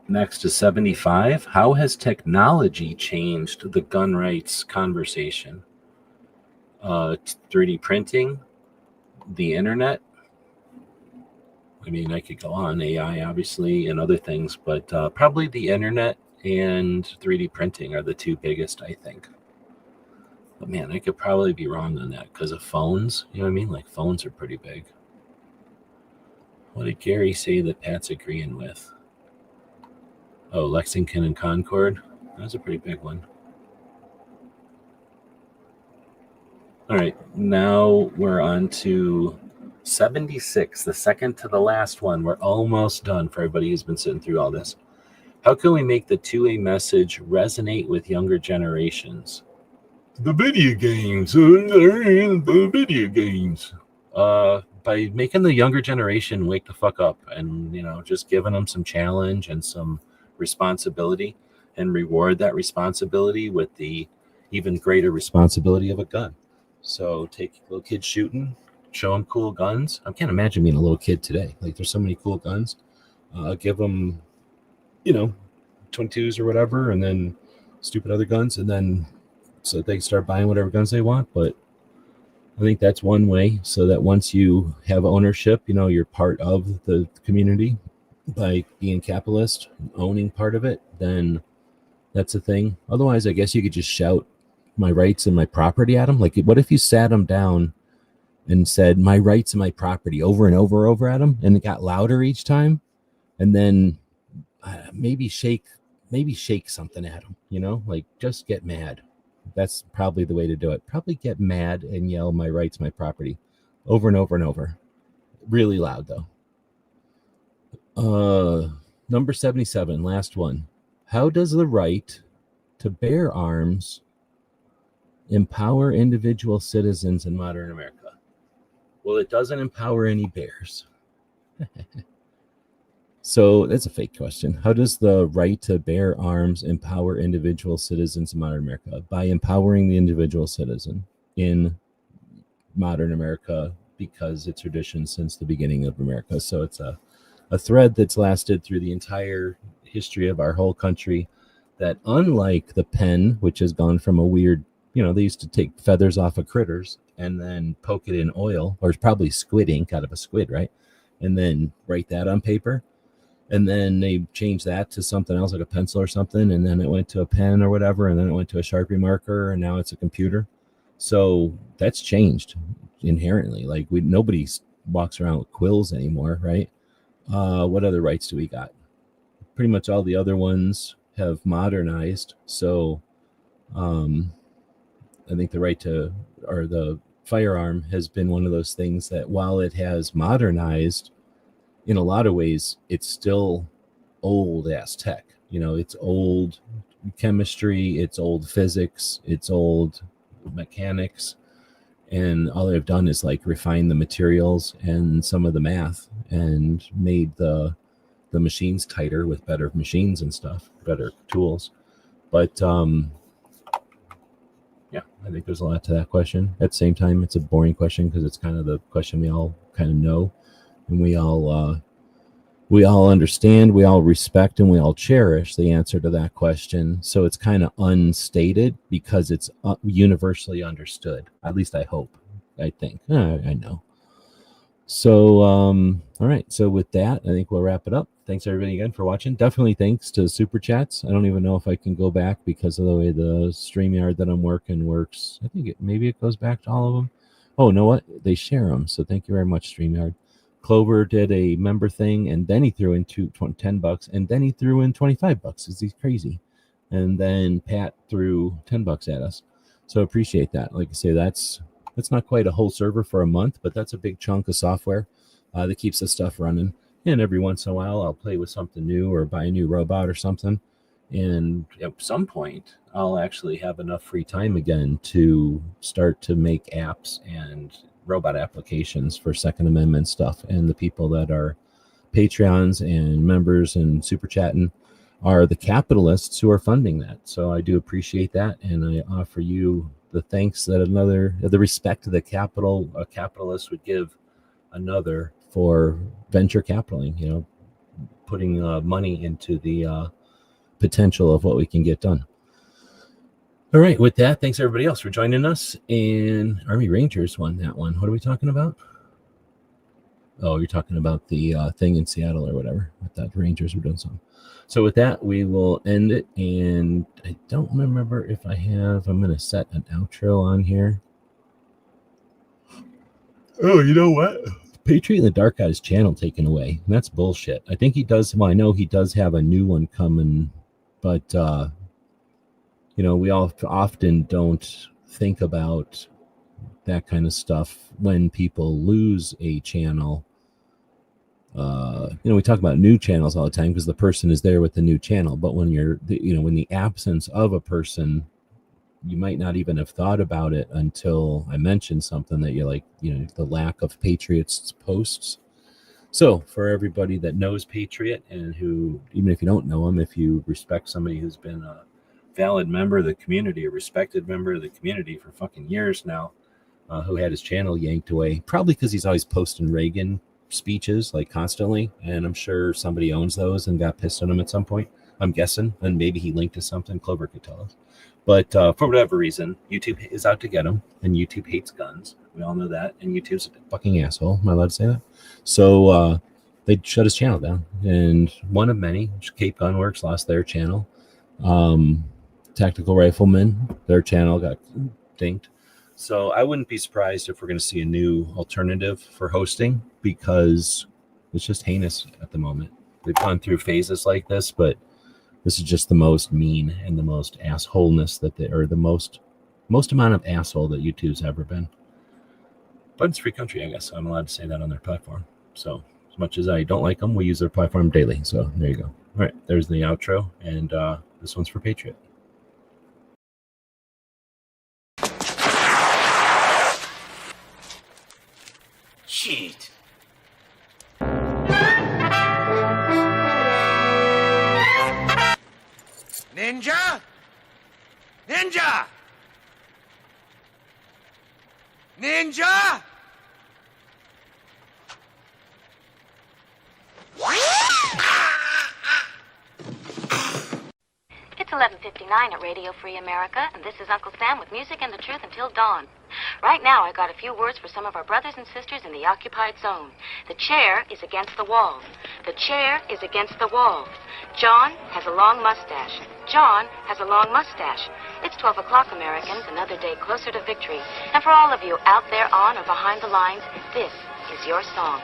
next is 75. How has technology changed the gun rights conversation? 3D printing, the internet. I mean, I could go on AI, obviously, and other things, but probably the internet and 3D printing are the two biggest, I think. But man, I could probably be wrong on that because of phones. You know what I mean? Like phones are pretty big. What did Gary say that Pat's agreeing with? Oh, Lexington and Concord. That's a pretty big one. All right, now we're on to 76, the second to the last one. We're almost done for everybody who's been sitting through all this. How can we make the 2A message resonate with younger generations? The video games. The video games. By making the younger generation wake the fuck up and, just giving them some challenge and some responsibility and reward that responsibility with the even greater responsibility of a gun. So take little kids shooting, show them cool guns. I can't imagine being a little kid today. Like there's so many cool guns. Give them, 22s or whatever, and then stupid other guns, and then so they start buying whatever guns they want. But I think that's one way, so that once you have ownership, you're part of the community by being capitalist, owning part of it, then that's a thing. Otherwise, I guess you could just shout my rights and my property at them. Like, what if you sat them down and said my rights and my property over and over at them, and it got louder each time, and then maybe shake something at them, like just get mad. That's probably the way to do it. Probably get mad and yell my rights, my property over and over. Really loud though. Number 77, last one. How does the right to bear arms empower individual citizens in modern America? Well, it doesn't empower any bears. So that's a fake question. How does the right to bear arms empower individual citizens in modern America? By empowering the individual citizen in modern America, because it's tradition since the beginning of America. So it's a thread that's lasted through the entire history of our whole country, that unlike the pen, which has gone from a weird, they used to take feathers off of critters and then poke it in oil, or probably squid ink out of a squid, right? And then write that on paper. And then they changed that to something else, like a pencil or something. And then it went to a pen or whatever. And then it went to a Sharpie marker. And now it's a computer. So that's changed inherently. Like nobody walks around with quills anymore, right? What other rights do we got? Pretty much all the other ones have modernized. So I think the right to, or the firearm has been one of those things that while it has modernized, in a lot of ways, it's still old ass tech. It's old chemistry, it's old physics, it's old mechanics. And all they've done is like refine the materials and some of the math and made the machines tighter with better machines and stuff, better tools. But yeah, I think there's a lot to that question. At the same time, it's a boring question because it's kind of the question we all kind of know. And we all understand, we all respect, and we all cherish the answer to that question. So it's kind of unstated because it's universally understood. At least I hope. I think. I know. So, all right. So with that, I think we'll wrap it up. Thanks everybody again for watching. Definitely thanks to Super Chats. I don't even know if I can go back because of the way the StreamYard that I'm working works. I think maybe it goes back to all of them. Oh, you know what? They share them. So thank you very much, StreamYard. Clover did a member thing, and then he threw in $10, and then he threw in $25 because he's crazy. And then Pat threw $10 at us. So appreciate that. Like I say, that's not quite a whole server for a month, but that's a big chunk of software that keeps this stuff running. And every once in a while, I'll play with something new or buy a new robot or something. And at some point, I'll actually have enough free time again to start to make apps and robot applications for Second Amendment stuff. And the people that are Patreons and members and super chatting are the capitalists who are funding that. So I do appreciate that. And I offer you the thanks that the respect to the capital a capitalist would give another for venture capitaling, putting money into the potential of what we can get done. All right, with that, thanks everybody else for joining us. And Army Rangers won that one. What are we talking about? Oh, you're talking about the thing in Seattle or whatever. I thought the Rangers were doing something. So with that, we will end it. And I don't remember if I'm going to set an outro on here. Oh, you know what? Patriot in the Dark got his channel taken away. And that's bullshit. I think he does. Well, I know he does have a new one coming, but, we all often don't think about that kind of stuff when people lose a channel. We talk about new channels all the time because the person is there with the new channel. But when when the absence of a person, you might not even have thought about it until I mentioned something that you're like, the lack of Patriots posts. So for everybody that knows Patriot and who, even if you don't know him, if you respect somebody who's been a valid member of the community, a respected member of the community for fucking years now, who had his channel yanked away, probably because he's always posting Reagan speeches like constantly, and I'm sure somebody owns those and got pissed at him at some point, I'm guessing, and maybe he linked to something. Clover could tell us. But for whatever reason, YouTube is out to get him, and YouTube hates guns. We all know that, and YouTube's a fucking asshole. Am I allowed to say that? So they shut his channel down, and one of many, Cape Gunworks, lost their channel. Tactical Riflemen, their channel got dinked. So I wouldn't be surprised if we're going to see a new alternative for hosting, because it's just heinous at the moment. We've gone through phases like this, but this is just the most mean and the most assholeness the most amount of asshole that YouTube's ever been. But it's a free country, I guess. So I'm allowed to say that on their platform. So as much as I don't like them, we use their platform daily. So there you go. All right, there's the outro, and this one's for Patriot. Shit. Ninja? Ninja! Ninja! It's 11:59 at Radio Free America, and this is Uncle Sam with music and the truth until dawn. Right now, I got a few words for some of our brothers and sisters in the occupied zone. The chair is against the wall. The chair is against the wall. John has a long mustache. John has a long mustache. It's 12 o'clock, Americans, another day closer to victory. And for all of you out there on or behind the lines, this is your song.